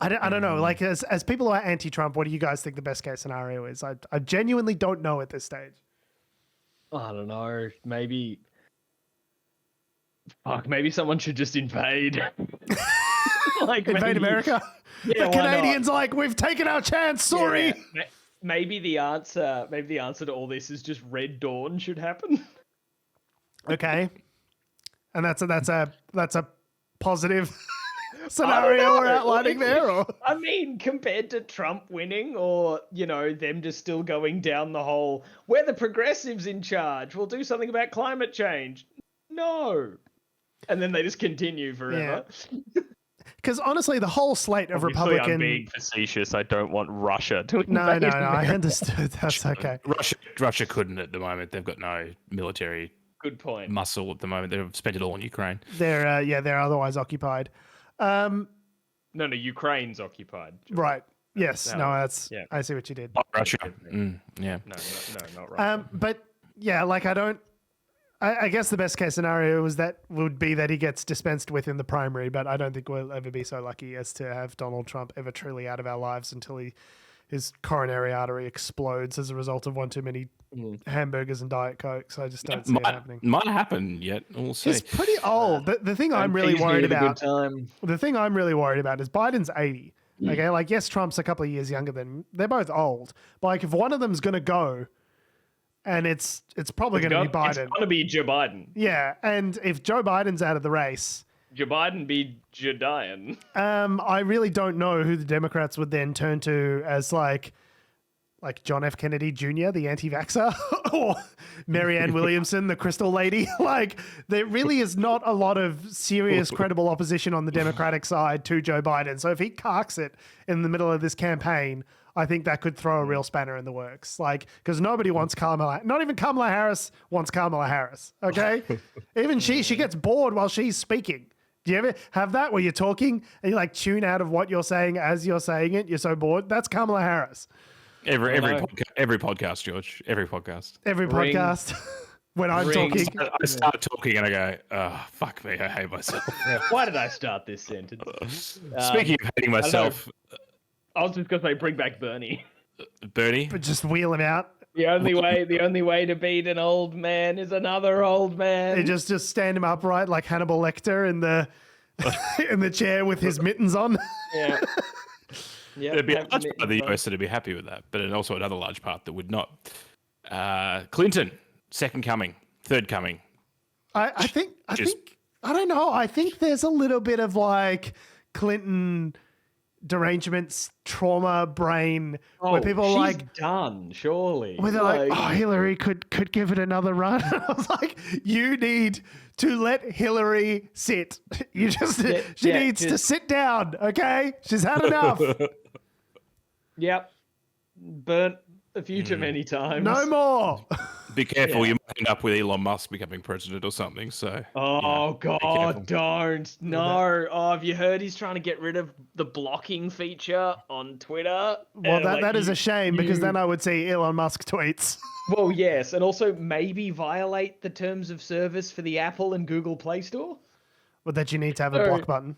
I don't know. Like, as people who are anti-Trump, what do you guys think the best case scenario is? I genuinely don't know at this stage. I don't know. Maybe someone should just invade. Like invade America? Yeah, the Canadians are like, we've taken our chance, sorry. Yeah. Maybe the answer to all this is just Red Dawn should happen. Okay. And that's a positive scenario we're outlining there, or? I mean, compared to Trump winning or, them just still going down the whole, we're the progressives in charge, we'll do something about climate change. No. And then they just continue forever. Yeah. Because honestly, the whole slate of Republican... I'm being facetious. I don't want Russia to invade. No, I understood. That's okay. Russia couldn't at the moment. They've got no military good point muscle at the moment. They've spent it all in Ukraine. They're otherwise occupied. No, Ukraine's occupied. Right. Yes. I see what you did. Russia. Yeah. No, not Russia. But yeah, like I guess the best case scenario would be that he gets dispensed with in the primary, but I don't think we'll ever be so lucky as to have Donald Trump ever truly out of our lives until his coronary artery explodes as a result of one too many hamburgers and Diet Cokes. I just don't see it happening. Might happen yet. We'll see. He's pretty old. The thing I'm really worried about. The thing I'm really worried about is Biden's 80. Okay, like yes, Trump's a couple of years younger than. They're both old. But like if one of them's gonna go. And it's probably going to be Biden. It's going to be Joe Biden. Yeah, and if Joe Biden's out of the race... Joe Biden be Jedian. I really don't know who the Democrats would then turn to as like John F. Kennedy Jr., the anti-vaxxer, or Marianne Williamson, the crystal lady. Like, there really is not a lot of serious, credible opposition on the Democratic side to Joe Biden. So if he carks it in the middle of this campaign... I think that could throw a real spanner in the works. Like, because nobody wants not even Kamala Harris wants Kamala Harris, okay? Even she gets bored while she's speaking. Do you ever have that where you're talking and you like tune out of what you're saying as you're saying it? You're so bored. That's Kamala Harris. Every podcast, George. Every podcast. Every podcast. When I'm talking. I start talking and I go, oh, fuck me. I hate myself. Yeah, why did I start this sentence? Speaking of hating myself... I was just going to say, bring back Bernie. Bernie? But just wheel him out. The only way to beat an old man is another old man. They just stand him upright like Hannibal Lecter in the chair with his mittens on. Yeah. There'd be a large part of the US that'd be happy with that, but also another large part that would not. Clinton, second coming, third coming. I think I don't know. I think there's a little bit of like Clinton derangements, trauma brain, where people are like done, surely. Where they're like, Hillary could give it another run. I was like, you need to let Hillary sit. You just she needs to sit down, okay? She's had enough. Yep. Burnt a few too many times. No more. Be careful, you might end up with Elon Musk becoming president or something. So. God, don't. No. Oh, have you heard he's trying to get rid of the blocking feature on Twitter? Well, that is a shame because then I would see Elon Musk tweets. Well, yes, and also maybe violate the terms of service for the Apple and Google Play Store. Well, that you need to have a block button.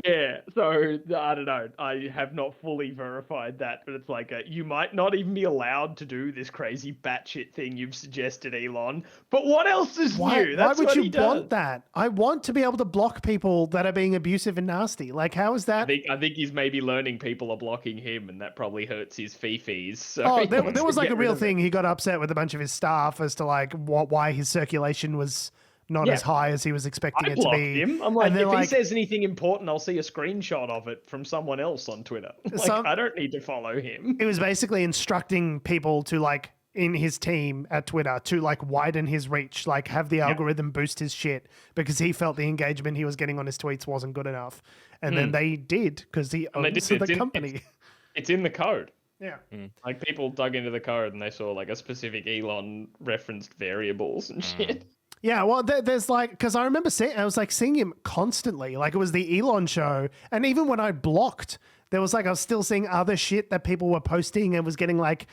Yeah, so I don't know. I have not fully verified that, but it's like you might not even be allowed to do this crazy batshit thing you've suggested, Elon. But what else is new? Why would you want that? I want to be able to block people that are being abusive and nasty. Like, how is that? I think he's maybe learning people are blocking him, and that probably hurts his fee-fees. So there was like a real thing. He got upset with a bunch of his staff as to like why his circulation was not as high as he was expecting it to be. Him. I'm like, if he says anything important, I'll see a screenshot of it from someone else on Twitter. I don't need to follow him. It was basically instructing people to like in his team at Twitter to like widen his reach, like have the algorithm boost his shit because he felt the engagement he was getting on his tweets wasn't good enough. And then they did because he owns the company. It's in the code. Yeah. Like people dug into the code and they saw like a specific Elon referenced variables and shit. Yeah, well, there's like, because I remember I was like seeing him constantly. Like it was the Elon show. And even when I blocked, there was like, I was still seeing other shit that people were posting and was getting like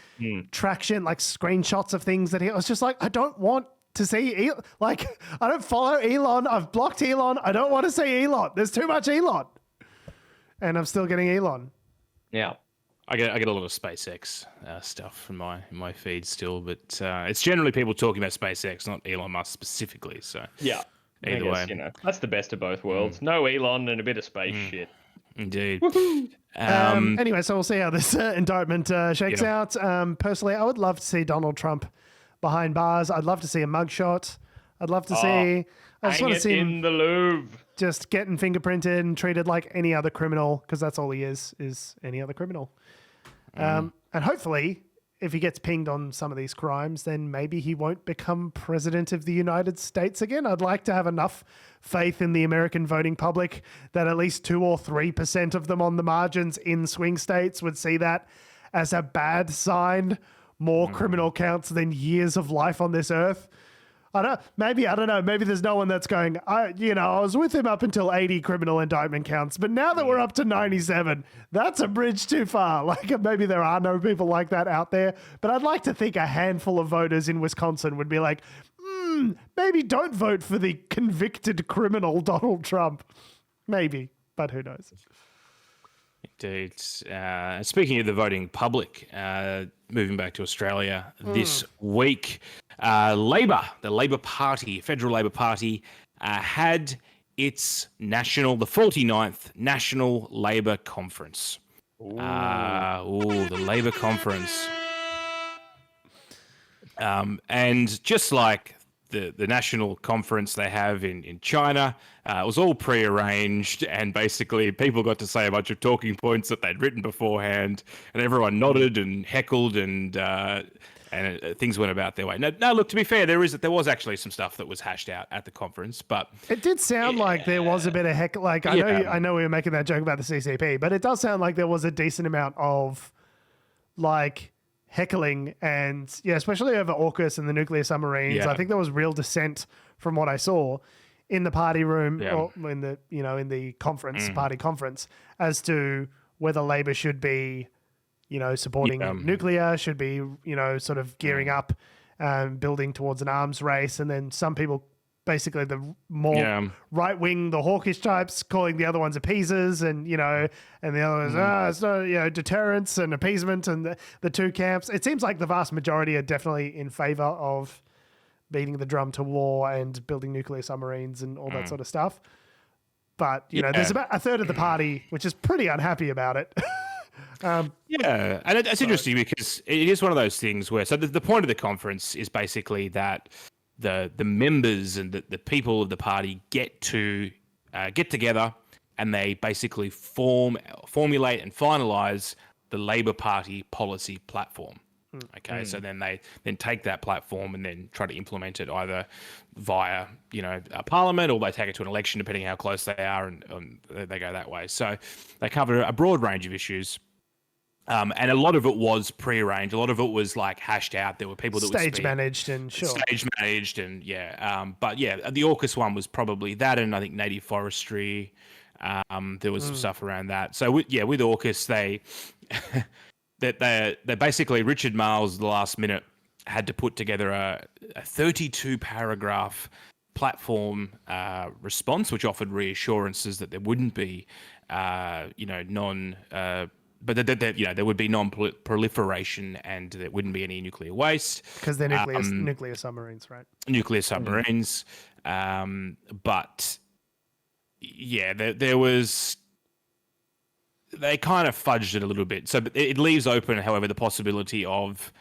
traction, like screenshots of things that I was just like, I don't want to see Elon. Like, I don't follow Elon. I've blocked Elon. I don't want to see Elon. There's too much Elon. And I'm still getting Elon. Yeah. I get a lot of SpaceX stuff in my feed still, but it's generally people talking about SpaceX, not Elon Musk specifically. So yeah, either way, that's the best of both worlds. No Elon and a bit of space shit. Indeed. Anyway, so we'll see how this indictment shakes out. Personally, I would love to see Donald Trump behind bars. I'd love to see a mugshot. I'd love to see. I just want to see him in the Louvre, just getting fingerprinted and treated like any other criminal, because that's all he is any other criminal. And hopefully, if he gets pinged on some of these crimes, then maybe he won't become president of the United States again. I'd like to have enough faith in the American voting public that at least 2 or 3% of them on the margins in swing states would see that as a bad sign. More criminal counts than years of life on this earth. I don't know. Maybe there's no one that's going, I was with him up until 80 criminal indictment counts, but now that we're up to 97, that's a bridge too far. Like maybe there are no people like that out there, but I'd like to think a handful of voters in Wisconsin would be like, maybe don't vote for the convicted criminal Donald Trump. Maybe, but who knows? Indeed. Speaking of the voting public, moving back to Australia this week, Labor, the Labor Party, Federal Labor Party, had its the 49th National Labor Conference. The Labor Conference. And just like the national conference they have in China, it was all prearranged, and basically people got to say a bunch of talking points that they'd written beforehand, and everyone nodded and heckled, and things went about their way. No, look, to be fair, there was actually some stuff that was hashed out at the conference, but it did sound like there was a bit of heck. Like I know we were making that joke about the CCP, but it does sound like there was a decent amount of like heckling, and especially over AUKUS and the nuclear submarines. I think there was real dissent from what I saw in the party room or in the in the conference party conference as to whether Labor should be supporting nuclear, should be sort of gearing up, building towards an arms race, and then some people, basically the more right wing, the hawkish types, calling the other ones appeasers, and and the other ones, it's not deterrence and appeasement, and the two camps. It seems like the vast majority are definitely in favor of beating the drum to war and building nuclear submarines and all that sort of stuff. But there's about a third of the party which is pretty unhappy about it. And it's interesting because it is one of those things where the point of the conference is basically that the members and the people of the party get together, and they basically formulate and finalize the Labor Party policy platform. Okay, so then they take that platform and then try to implement it either via Parliament, or they take it to an election, depending how close they are, and they go that way. So they cover a broad range of issues. And a lot of it was prearranged. A lot of it was like hashed out. There were people that stage managed and the AUKUS one was probably that, and I think native forestry. There was some stuff around that. So with AUKUS, they basically, Richard Marles, the last minute, had to put together a 32 paragraph platform response, which offered reassurances that there wouldn't be but there would be non-proliferation, and there wouldn't be any nuclear waste. Because they're nuclear submarines, right? Nuclear submarines. But, there was... They kind of fudged it a little bit. So it leaves open, however, the possibility of...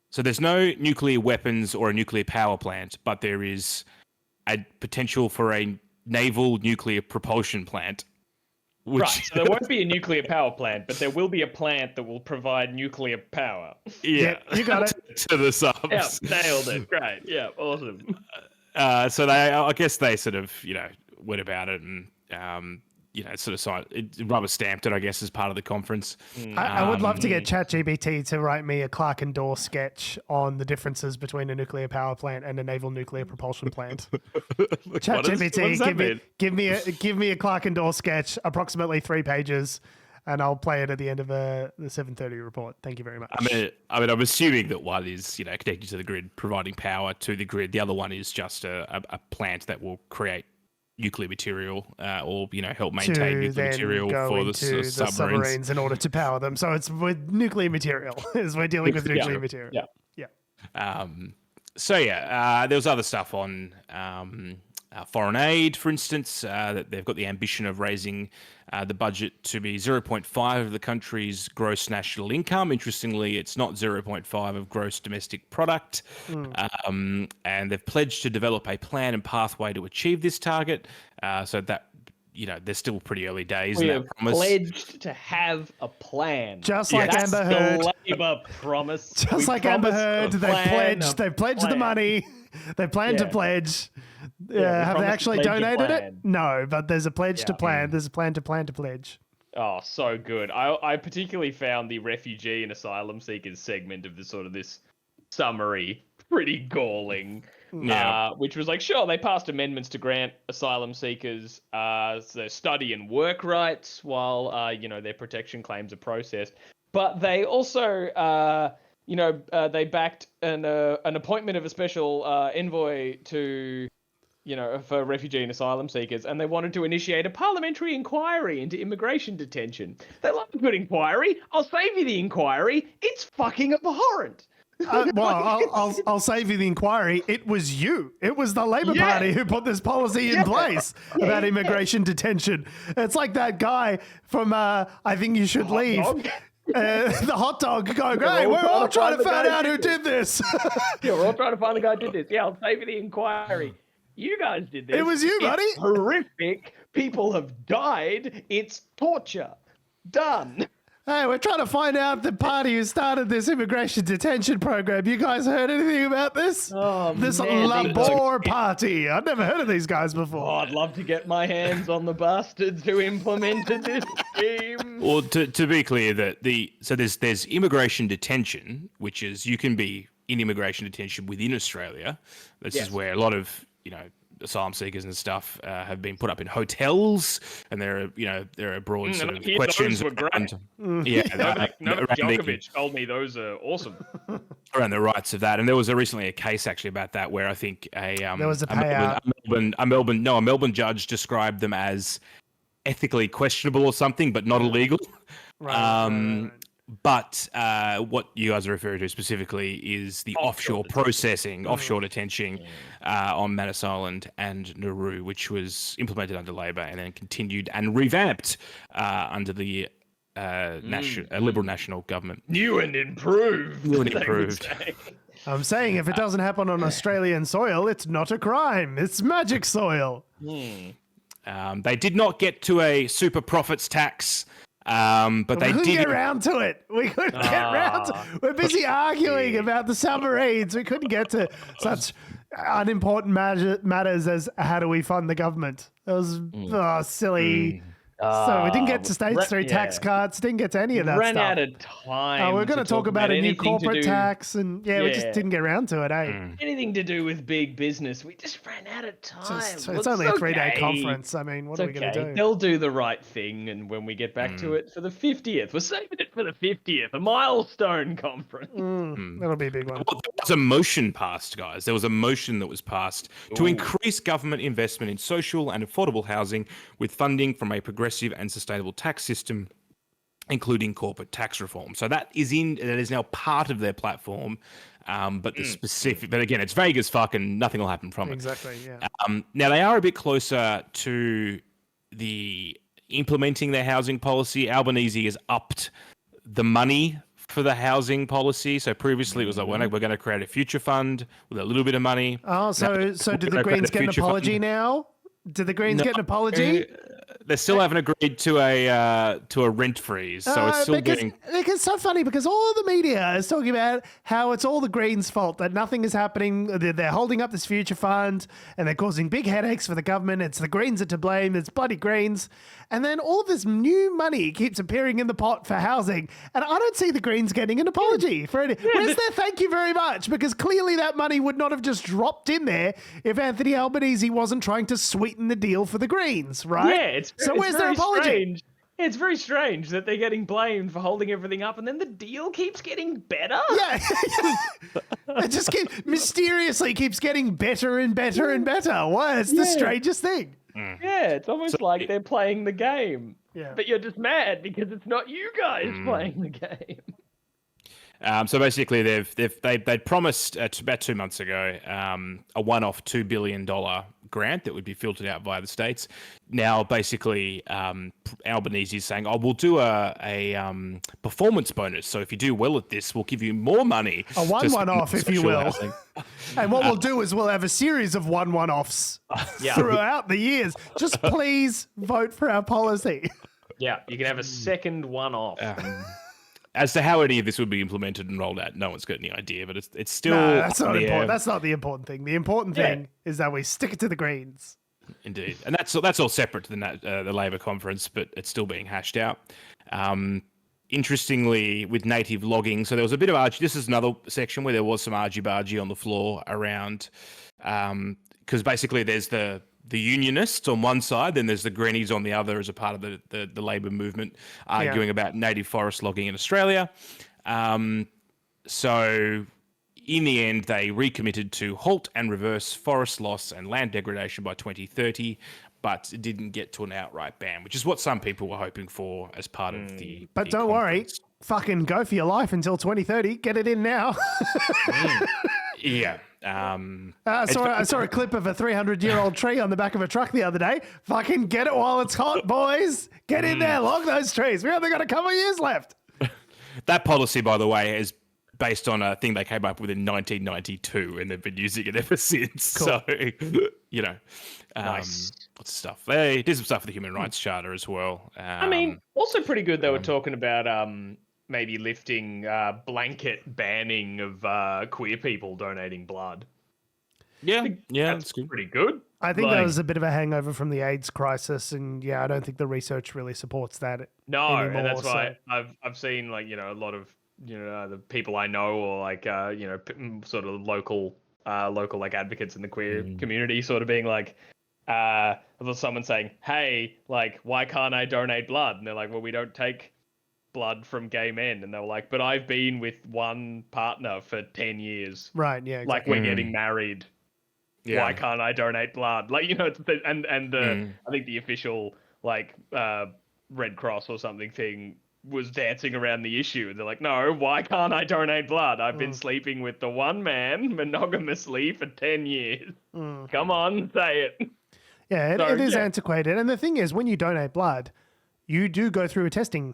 So there's no nuclear weapons or a nuclear power plant, but there is a potential for a naval nuclear propulsion plant. Right, so there won't be a nuclear power plant, but there will be a plant that will provide nuclear power. Yeah, you got it. To the subs. Yeah, nailed it. Great. Yeah, awesome. So I guess they sort of, went about it, and sort of rubber stamped it, I guess, as part of the conference. I would love to get ChatGPT to write me a Clark and Dorr sketch on the differences between a nuclear power plant and a naval nuclear propulsion plant. ChatGPT, give me a Clark and Dorr sketch, approximately 3 pages, and I'll play it at the end of the 7:30 report. Thank you very much. I'm assuming that one is, connected to the grid, providing power to the grid. The other one is just a plant that will create nuclear material or help maintain nuclear material for the submarines in order to power them. So it's with nuclear material as we're dealing with nuclear material. There was other stuff on foreign aid, for instance, that they've got the ambition of raising the budget to be 0.5 of the country's gross national income. Interestingly, it's not 0.5 of gross domestic product. And they've pledged to develop a plan and pathway to achieve this target. So that, they're still pretty early days. We have pledged to have a plan. Just like Amber Heard. The Labour promise. Just like Amber Heard, they've pledged the money. They plan to pledge. Have they actually donated it? No, but there's a pledge to plan. There's a plan to pledge. Oh, so good. I particularly found the refugee and asylum seekers segment of this summary pretty galling. Which was like, sure, they passed amendments to grant asylum seekers their study and work rights while their protection claims are processed, but they also they backed an appointment of a special envoy to for refugee and asylum seekers, and they wanted to initiate a parliamentary inquiry into immigration detention. They love a good inquiry. I'll save you the inquiry. It's fucking abhorrent. I'll save you the inquiry. It was you. It was the Labour Party who put this policy in place about immigration detention. It's like that guy from I Think You Should Leave. The hot dog going, hey, we're all trying to find out who did this. We're all trying to find the guy who did this. Yeah, I'll save you the inquiry. You guys did this. It was you, buddy. It's horrific. People have died. It's torture. Done. Hey, we're trying to find out the party who started this immigration detention program. You guys heard anything about this? This Labour Party. I've never heard of these guys before. Oh, I'd love to get my hands on the bastards who implemented this scheme. Well, to be clear, there's immigration detention, which is you can be in immigration detention within Australia. This is where a lot of asylum seekers and stuff have been put up in hotels, and there are broad sort of questions around. Djokovic told me those are awesome around the rights of that. And there was recently a case actually about that where I think a Melbourne judge described them as ethically questionable or something, but not illegal. Right. But what you guys are referring to specifically is the offshore processing, offshore detention on Manus Island and Nauru, which was implemented under Labor and then continued and revamped under the Liberal National Government. New and improved. I'm saying if it doesn't happen on Australian soil, it's not a crime. It's magic soil. They did not get to a super profits tax. But they couldn't get around to it. We couldn't get around to it. We're busy arguing about the submarines. We couldn't get to such unimportant matters as how do we fund the government. It was silly. So we didn't get to stage 3 tax cuts, didn't get to any of that ran stuff. Out of time. We're going to talk about a new corporate tax, and we just didn't get around to it, Anything to do with big business, we just ran out of time. It's only a 3-day conference. I mean, what are we going to do? They'll do the right thing, and when we get back to it for the 50th, we're saving it for the 50th, a milestone conference. That'll be a big one. Well, there was a motion passed, guys. There was a motion that was passed to increase government investment in social and affordable housing with funding from a progressive and sustainable tax system, including corporate tax reform. So that is now part of their platform, but again, it's vague as fuck, and nothing will happen from it. Exactly. Yeah. Now they are a bit closer to the implementing their housing policy. Albanese has upped the money for the housing policy. So previously it was like, we're going to create a future fund with a little bit of money. Oh, so did the Greens get an apology now? Did the Greens get an apology? They still haven't agreed to a rent freeze, so it's still being. It's so funny because all of the media is talking about how it's all the Greens' fault, that nothing is happening. They're holding up this future fund and they're causing big headaches for the government. It's the Greens are to blame. It's bloody Greens. And then all of this new money keeps appearing in the pot for housing. And I don't see the Greens getting an apology for it. Where's their thank you very much? Because clearly that money would not have just dropped in there if Anthony Albanese wasn't trying to sweeten the deal for the Greens, right? Yeah, where's their apology? Strange. It's very strange that they're getting blamed for holding everything up, and then the deal keeps getting better. Yeah, it just mysteriously keeps getting better and better and better. Why? It's the strangest thing. Yeah, it's almost like they're playing the game. Yeah, but you're just mad because it's not you guys playing the game. So basically, they'd promised about 2 months ago a one-off $2 billion grant that would be filtered out via the states. Now, basically, Albanese is saying, we'll do a performance bonus. So if you do well at this, we'll give you more money. A one-off, if you will. And what we'll do is we'll have a series of one-offs throughout the years. Just please vote for our policy. Yeah, you can have a second one-off. As to how any of this would be implemented and rolled out, no one's got any idea, but it's still... No, that's not important. That's not the important thing. The important thing is that we stick it to the Greens. Indeed. And that's all separate to the Labor conference, but it's still being hashed out. Interestingly, with native logging, so there was a bit of this is another section where there was some argy-bargy on the floor around, because basically there's the unionists on one side, then there's the Greenies on the other as a part of the Labor movement arguing about native forest logging in Australia. So in the end, they recommitted to halt and reverse forest loss and land degradation by 2030, but it didn't get to an outright ban, which is what some people were hoping for as part of the But don't worry, fucking go for your life until 2030. Get it in now. Yeah. I saw a clip of a 300-year-old tree on the back of a truck the other day. Fucking get it while it's hot, boys. Get in there, log those trees. We only got a couple of years left. That policy, by the way, is based on a thing they came up with in 1992, and they've been using it ever since. Cool. So, nice. Lots of stuff. They did some stuff with the Human Rights Charter as well. Also pretty good. They were talking about maybe lifting blanket banning of queer people donating blood. Yeah, that's good. Pretty good. I think that was a bit of a hangover from the AIDS crisis, and I don't think the research really supports that. No, anymore, and that's why I've seen a lot of the people I know or sort of local advocates in the queer community sort of being like. There's someone saying, "Hey, why can't I donate blood?" And they're like, "Well, we don't take blood from gay men." And they were like, "But I've been with one partner for 10 years. Right, yeah. Exactly. We're getting married. Yeah. Why can't I donate blood?" I think the official Red Cross or something thing was dancing around the issue. They're like, "No, why can't I donate blood? I've been sleeping with the one man monogamously for 10 years. Come on, say it." Yeah, it is antiquated. And the thing is, when you donate blood, you do go through a testing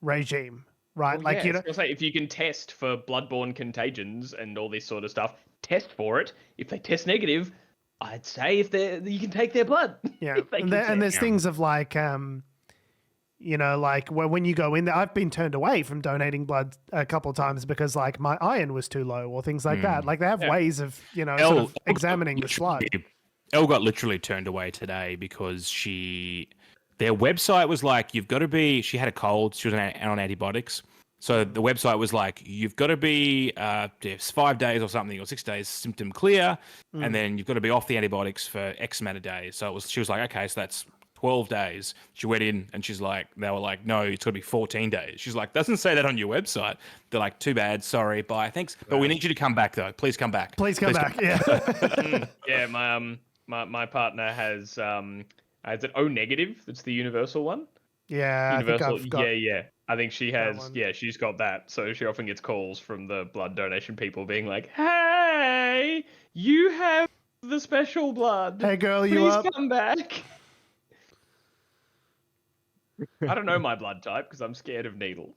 regime, right? Well, I was gonna say, if you can test for bloodborne contagions and all this sort of stuff, test for it. If they test negative, I'd say you can take their blood. Yeah, and there's things of when you go in there, I've been turned away from donating blood a couple of times because my iron was too low or things like that. They have ways of sort of examining the blood. Elle got literally turned away today because their website was you've got to be, she had a cold, she was on antibiotics. So the website was you've got to be 5 days or something, or 6 days symptom clear, and then you've got to be off the antibiotics for X amount of days. So she was like, okay, so that's 12 days. She went in and they were like, no, it's got to be 14 days. She's like, doesn't say that on your website. They're like, too bad, sorry, bye, thanks. But we need you to come back though. Please come back. Please come back. Yeah. Yeah, my partner has it O negative? That's the universal one. Yeah, universal. I think I've got I think she has. Yeah, she's got that. So she often gets calls from the blood donation people being like, "Hey, you have the special blood. Hey, girl, please you up? Come back." I don't know my blood type because I'm scared of needles.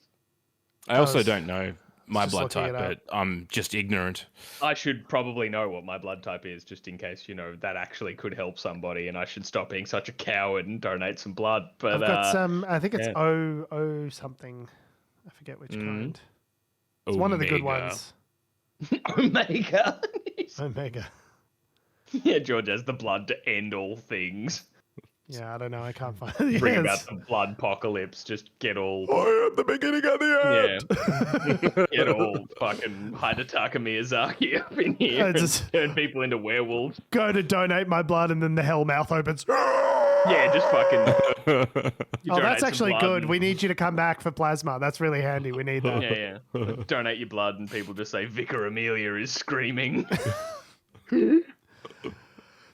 I also don't know my blood type, but I'm just ignorant. I should probably know what my blood type is, just in case, that actually could help somebody, and I should stop being such a coward and donate some blood. But I've got some, I think it's O something. I forget which kind. It's one of the good ones. Omega. Omega. Yeah, George has the blood to end all things. Yeah, I don't know. I can't find it. Bring about the blood apocalypse. Just get all. I am the beginning and the end. Yeah. Get all fucking Hidetaka Miyazaki up in here and turn people into werewolves. Go to donate my blood and then the hell mouth opens. Yeah, just fucking. Oh, that's actually good. We need you to come back for plasma. That's really handy. We need that. Yeah. Donate your blood and people just say Vicar Amelia is screaming.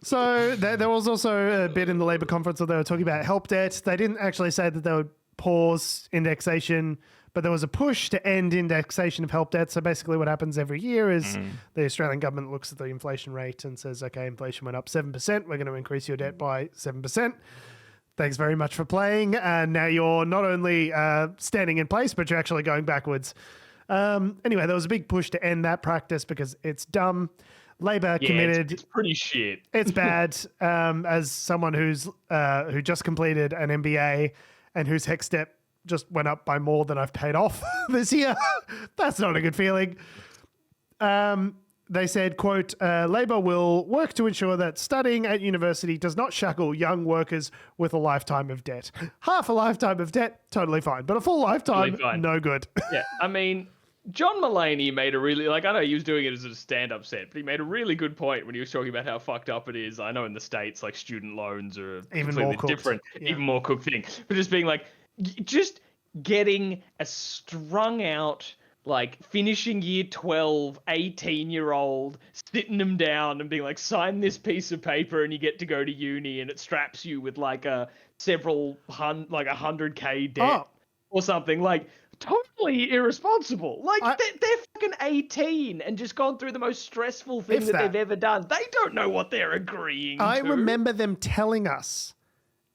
So there was also a bit in the Labour conference where they were talking about help debt. They didn't actually say that they would pause indexation, but there was a push to end indexation of help debt. So basically what happens every year is the Australian government looks at the inflation rate and says, okay, inflation went up 7%. We're going to increase your debt by 7%. Thanks very much for playing. And now you're not only standing in place, but you're actually going backwards. Anyway, there was a big push to end that practice because it's dumb. Labor committed. It's pretty shit. It's bad. As someone who just completed an MBA and whose HECS debt just went up by more than I've paid off this year, that's not a good feeling. They said, quote, Labor will work to ensure that studying at university does not shackle young workers with a lifetime of debt. Half a lifetime of debt, totally fine. But a full lifetime, no good. Yeah, I mean, John Mulaney made a really, I know he was doing it as a stand-up set, but he made a really good point when he was talking about how fucked up it is. I know in the States, student loans are even completely more different, even more cooked thing. But just being just getting a strung out, finishing year 12, 18-year-old, sitting them down and being sign this piece of paper and you get to go to uni, and it straps you with a several $100K debt or something. Totally irresponsible. They're fucking 18 and just gone through the most stressful thing that they've ever done. They don't know what they're agreeing to. I remember them telling us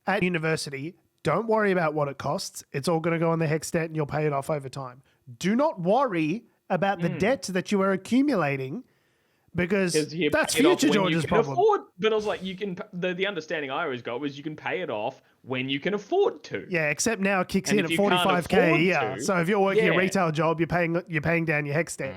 at university, don't worry about what it costs. It's all going to go on the HECS debt and you'll pay it off over time. Do not worry about the debt that you are accumulating because that's future George's problem. But I was the understanding I always got was you can pay it off when you can afford to. Yeah, except now it kicks in at $45K a year. So if you're working a retail job, you're paying down your HECS debt.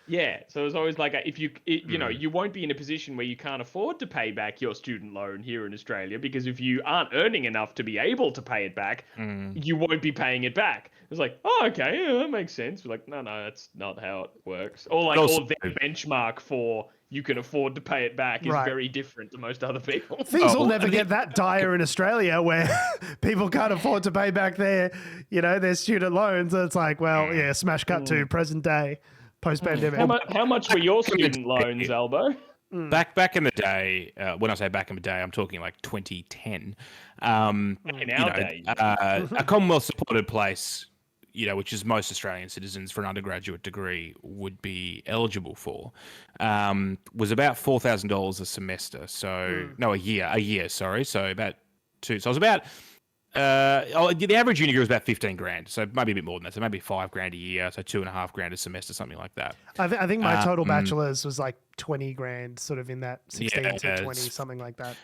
Yeah, so it's always if you won't be in a position where you can't afford to pay back your student loan here in Australia, because if you aren't earning enough to be able to pay it back, you won't be paying it back. It's okay, yeah, that makes sense. We're no, that's not how it works. Or or their benchmark for you can afford to pay it back is very different to most other people. Things will never get that dire in Australia where people can't afford to pay back their student loans. It's smash cut to present day. Post-pandemic. How much were your student loans, Albo? Back in the day, when I say back in the day, I'm talking 2010. In our day. A Commonwealth-supported place, which is most Australian citizens for an undergraduate degree would be eligible for, was about $4,000 a semester. So, no, a year, sorry. So about two. So I was about... the average uni degree was about 15 grand, so maybe a bit more than that. So maybe $5,000 a year, so $2.5 grand a semester, something like that. I think my total bachelor's was 20 grand, sort of in that 16 to 20, something like that.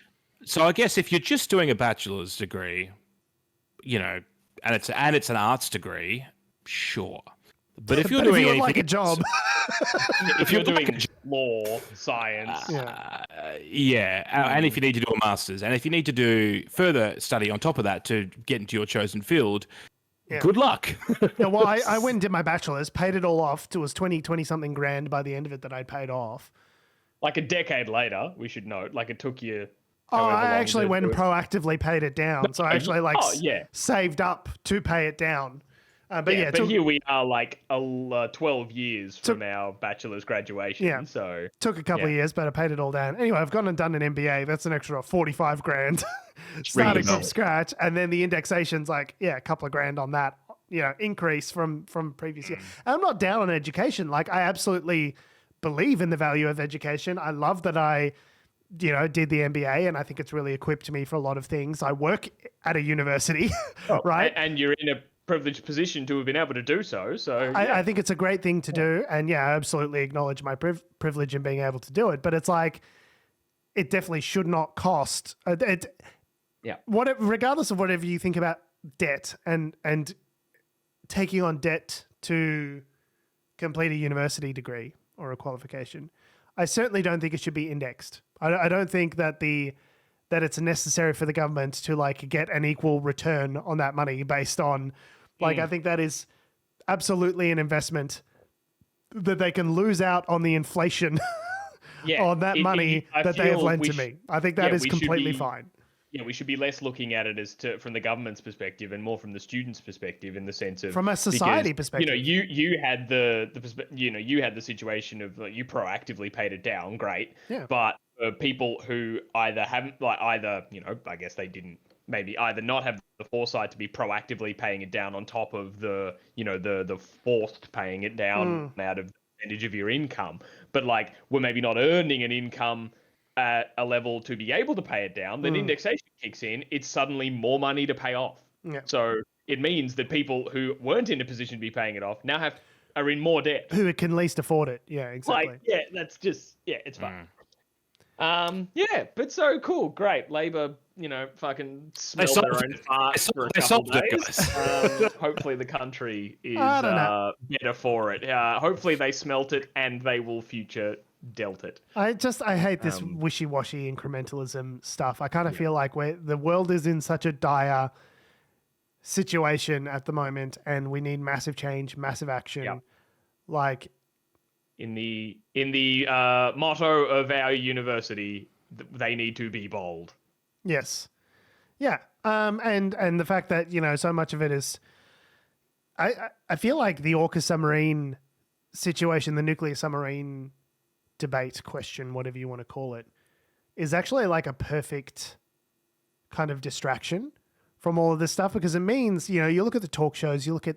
So I guess if you're just doing a bachelor's degree, and it's an arts degree, sure. But if you're doing if you a job, if you're doing law, science, and if you need to do a master's, and if you need to do further study on top of that to get into your chosen field, good luck. Well, I went and did my bachelor's, paid it all off. It was 20 something grand by the end of it that I'd paid off. A decade later, we should note, it took you. I actually went and proactively paid it down. So I actually saved up to pay it down. But here we are 12 years from our bachelor's graduation. Yeah. So took a couple of years, but I paid it all down. Anyway, I've gone and done an MBA. That's an extra 45 grand starting from scratch. And then the indexation's a couple of grand on that, increase from previous year. And I'm not down on education. I absolutely believe in the value of education. I love that I did the MBA, and I think it's really equipped me for a lot of things. I work at a university, right? And you're in a privileged position to have been able to do so. So I think it's a great thing to do, and I absolutely acknowledge my privilege in being able to do it. But it's like, it definitely should not cost. Regardless of whatever you think about debt and taking on debt to complete a university degree or a qualification, I certainly don't think it should be indexed. I don't think that that it's necessary for the government to like get an equal return on that money based on I think that is absolutely an investment that they can lose out on the inflation on that money that they have lent to me. I think that is completely fine. Yeah, we should be less looking at it as from the government's perspective and more from the student's perspective, in the sense of from a society perspective. You had you had the situation of you proactively paid it down, great. Yeah. But people who either haven't I guess they didn't maybe either not have the foresight to be proactively paying it down on top of the forced paying it down out of the percentage of your income, but we're maybe not earning an income at a level to be able to pay it down, then indexation kicks in. It's suddenly more money to pay off. Yeah. So it means that people who weren't in a position to be paying it off now are in more debt. Who can least afford it. Yeah, exactly. That's just, it's fun. But so cool. Great. Labor, fucking smell their own farts for a couple of days. Hopefully the country is better for it. Hopefully they smelt it and they will future dealt it. I hate this wishy-washy incrementalism stuff. I kind of feel like the world is in such a dire situation at the moment, and we need massive change, massive action. Yeah. Like in the motto of our university, they need to be bold. Yes. Yeah. And the fact that, so much of it is, I feel like the Aukus submarine situation, the nuclear submarine debate, question, whatever you want to call it, is actually like a perfect kind of distraction from all of this stuff, because it means, you look at the talk shows, you look at,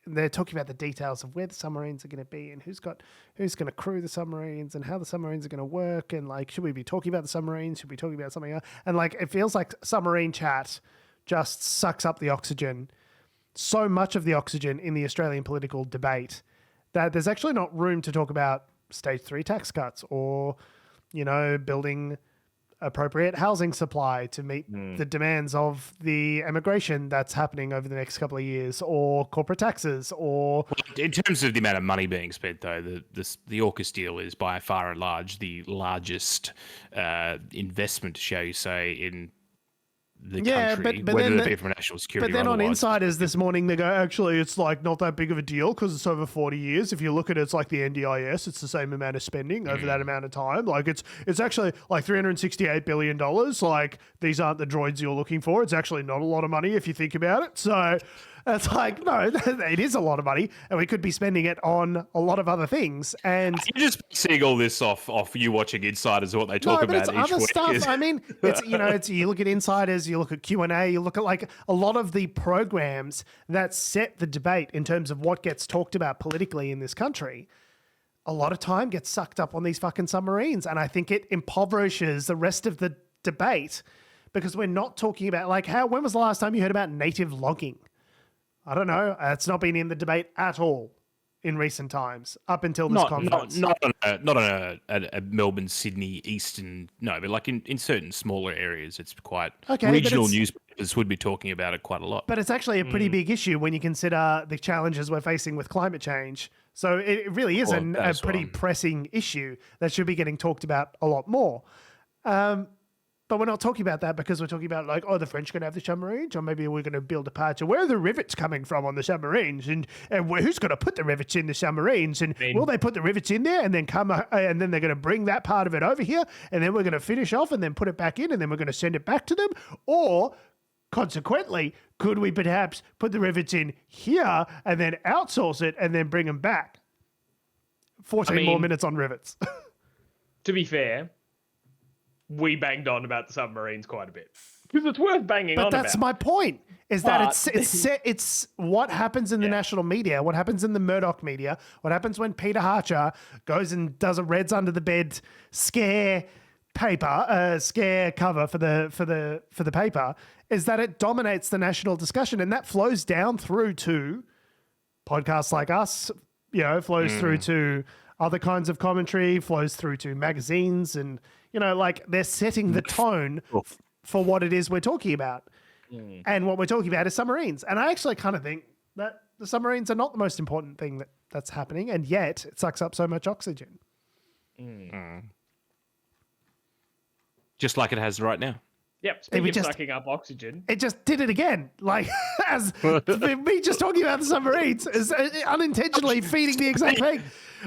they're talking about the details of where the submarines are going to be and who's going to crew the submarines and how the submarines are going to work, and should we be talking about the submarines? Should we be talking about something else? And it feels like submarine chat just sucks up the oxygen, so much of the oxygen in the Australian political debate, that there's actually not room to talk about stage 3 tax cuts or, building appropriate housing supply to meet the demands of the immigration that's happening over the next couple of years, or corporate taxes, or... In terms of the amount of money being spent, though, the Aukus deal is by far and large the largest investment, shall you say, in the country, whether it be from national security. But then or on otherwise. Insiders this morning, they go, actually, it's not that big of a deal because it's over 40 years. If you look at it, it's like the NDIS, it's the same amount of spending over that amount of time. It's actually $368 billion. These aren't the droids you're looking for. It's actually not a lot of money if you think about it. So it's no, it is a lot of money, and we could be spending it on a lot of other things. And you're just seeing all this off you watching Insiders and what they talk about it's each other week. Stuff. I mean, it's you look at Insiders, you look at Q&A, you look at a lot of the programs that set the debate in terms of what gets talked about politically in this country. A lot of time gets sucked up on these fucking submarines, and I think it impoverishes the rest of the debate, because we're not talking about when was the last time you heard about native logging? I don't know. It's not been in the debate at all in recent times, up until this conference. Not on a Melbourne, Sydney, Eastern, no, but in certain smaller areas, it's quite... regional newspapers would be talking about it quite a lot. But it's actually a pretty big issue when you consider the challenges we're facing with climate change. So it really is a pretty pressing issue that should be getting talked about a lot more. But we're not talking about that because we're talking about the French going to have the submarines, or maybe we're going to build a patch. Where are the rivets coming from on the submarines, and who's going to put the rivets in the submarines, and will they put the rivets in there and then and then they're going to bring that part of it over here, and then we're going to finish off and then put it back in, and then we're going to send it back to them, or consequently, could we perhaps put the rivets in here and then outsource it and then bring them back? 14 more minutes on rivets. To be fair, we banged on about the submarines quite a bit, because it's worth banging on about. But that's my point, is that it's what happens in the national media, what happens in the Murdoch media, what happens when Peter Harcher goes and does a Reds under the bed scare paper, scare cover for the paper, is that it dominates the national discussion, and that flows down through to podcasts like us. Flows through to other kinds of commentary, flows through to magazines, and they're setting the tone for what it is we're talking about. And what we're talking about is submarines. And I actually kind of think that the submarines are not the most important thing that's happening, and yet it sucks up so much oxygen. Just like it has right now. Yep, speaking of sucking up oxygen. It just did it again. As me just talking about the submarines is unintentionally feeding the exact thing.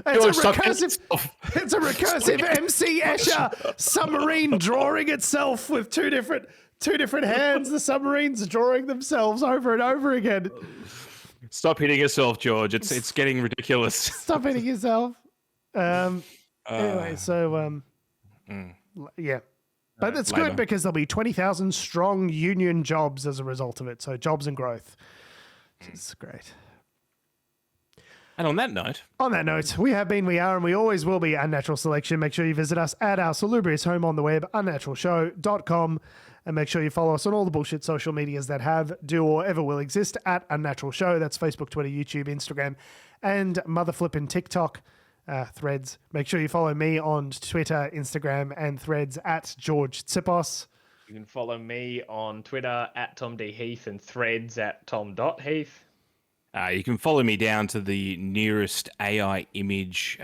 It's a recursive MC Escher submarine drawing itself with two different hands. The submarines drawing themselves over and over again. Stop hitting yourself, George. It's getting ridiculous. Stop hitting yourself. Anyway, so yeah. But it's good because there'll be 20,000 strong union jobs as a result of it. So jobs and growth. It's great. And on that note, we have been, we are, and we always will be Unnatural Selection. Make sure you visit us at our salubrious home on the web, unnaturalshow.com. And make sure you follow us on all the bullshit social medias that have, do, or ever will exist at Unnatural Show. That's Facebook, Twitter, YouTube, Instagram, and motherflippin' TikTok. Threads. Make sure you follow me on Twitter, Instagram, and Threads at George Tsipos. You can follow me on Twitter at Tom D. Heath and Threads at Tom.Heath. You can follow me down to the nearest AI image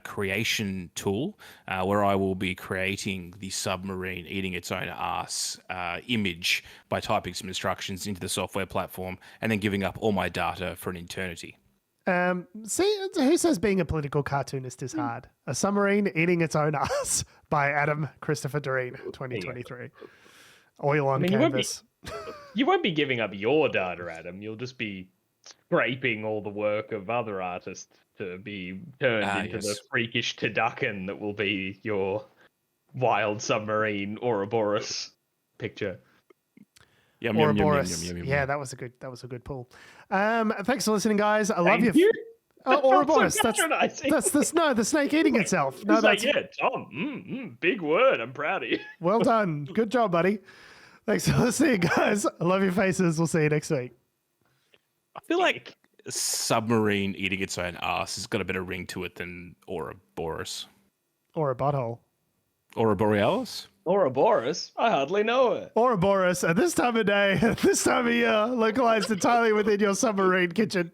creation tool, where I will be creating the submarine eating its own ass image by typing some instructions into the software platform and then giving up all my data for an eternity. See, who says being a political cartoonist is hard? A Submarine Eating Its Own Ass by Adam Christopher Doreen, 2023. Oil on canvas. You won't be giving up your data, Adam. You'll just be scraping all the work of other artists to be turned into the freakish turducken that will be your wild submarine Ouroboros picture. Ouroboros. Yeah, that was a good pull. Thanks for listening, guys. I love you. Ouroboros. That's the snake eating itself. No, that's Tom. Big word. I'm proud of you. Well done. Good job, buddy. Thanks for listening, guys. I love your faces. We'll see you next week. I feel like a submarine eating its own ass has got a better ring to it than Ouroboros. Or a butthole. Ouroborealis? Ouroboros? I hardly know it. Ouroboros at this time of day, at this time of year, localized entirely within your submarine kitchen.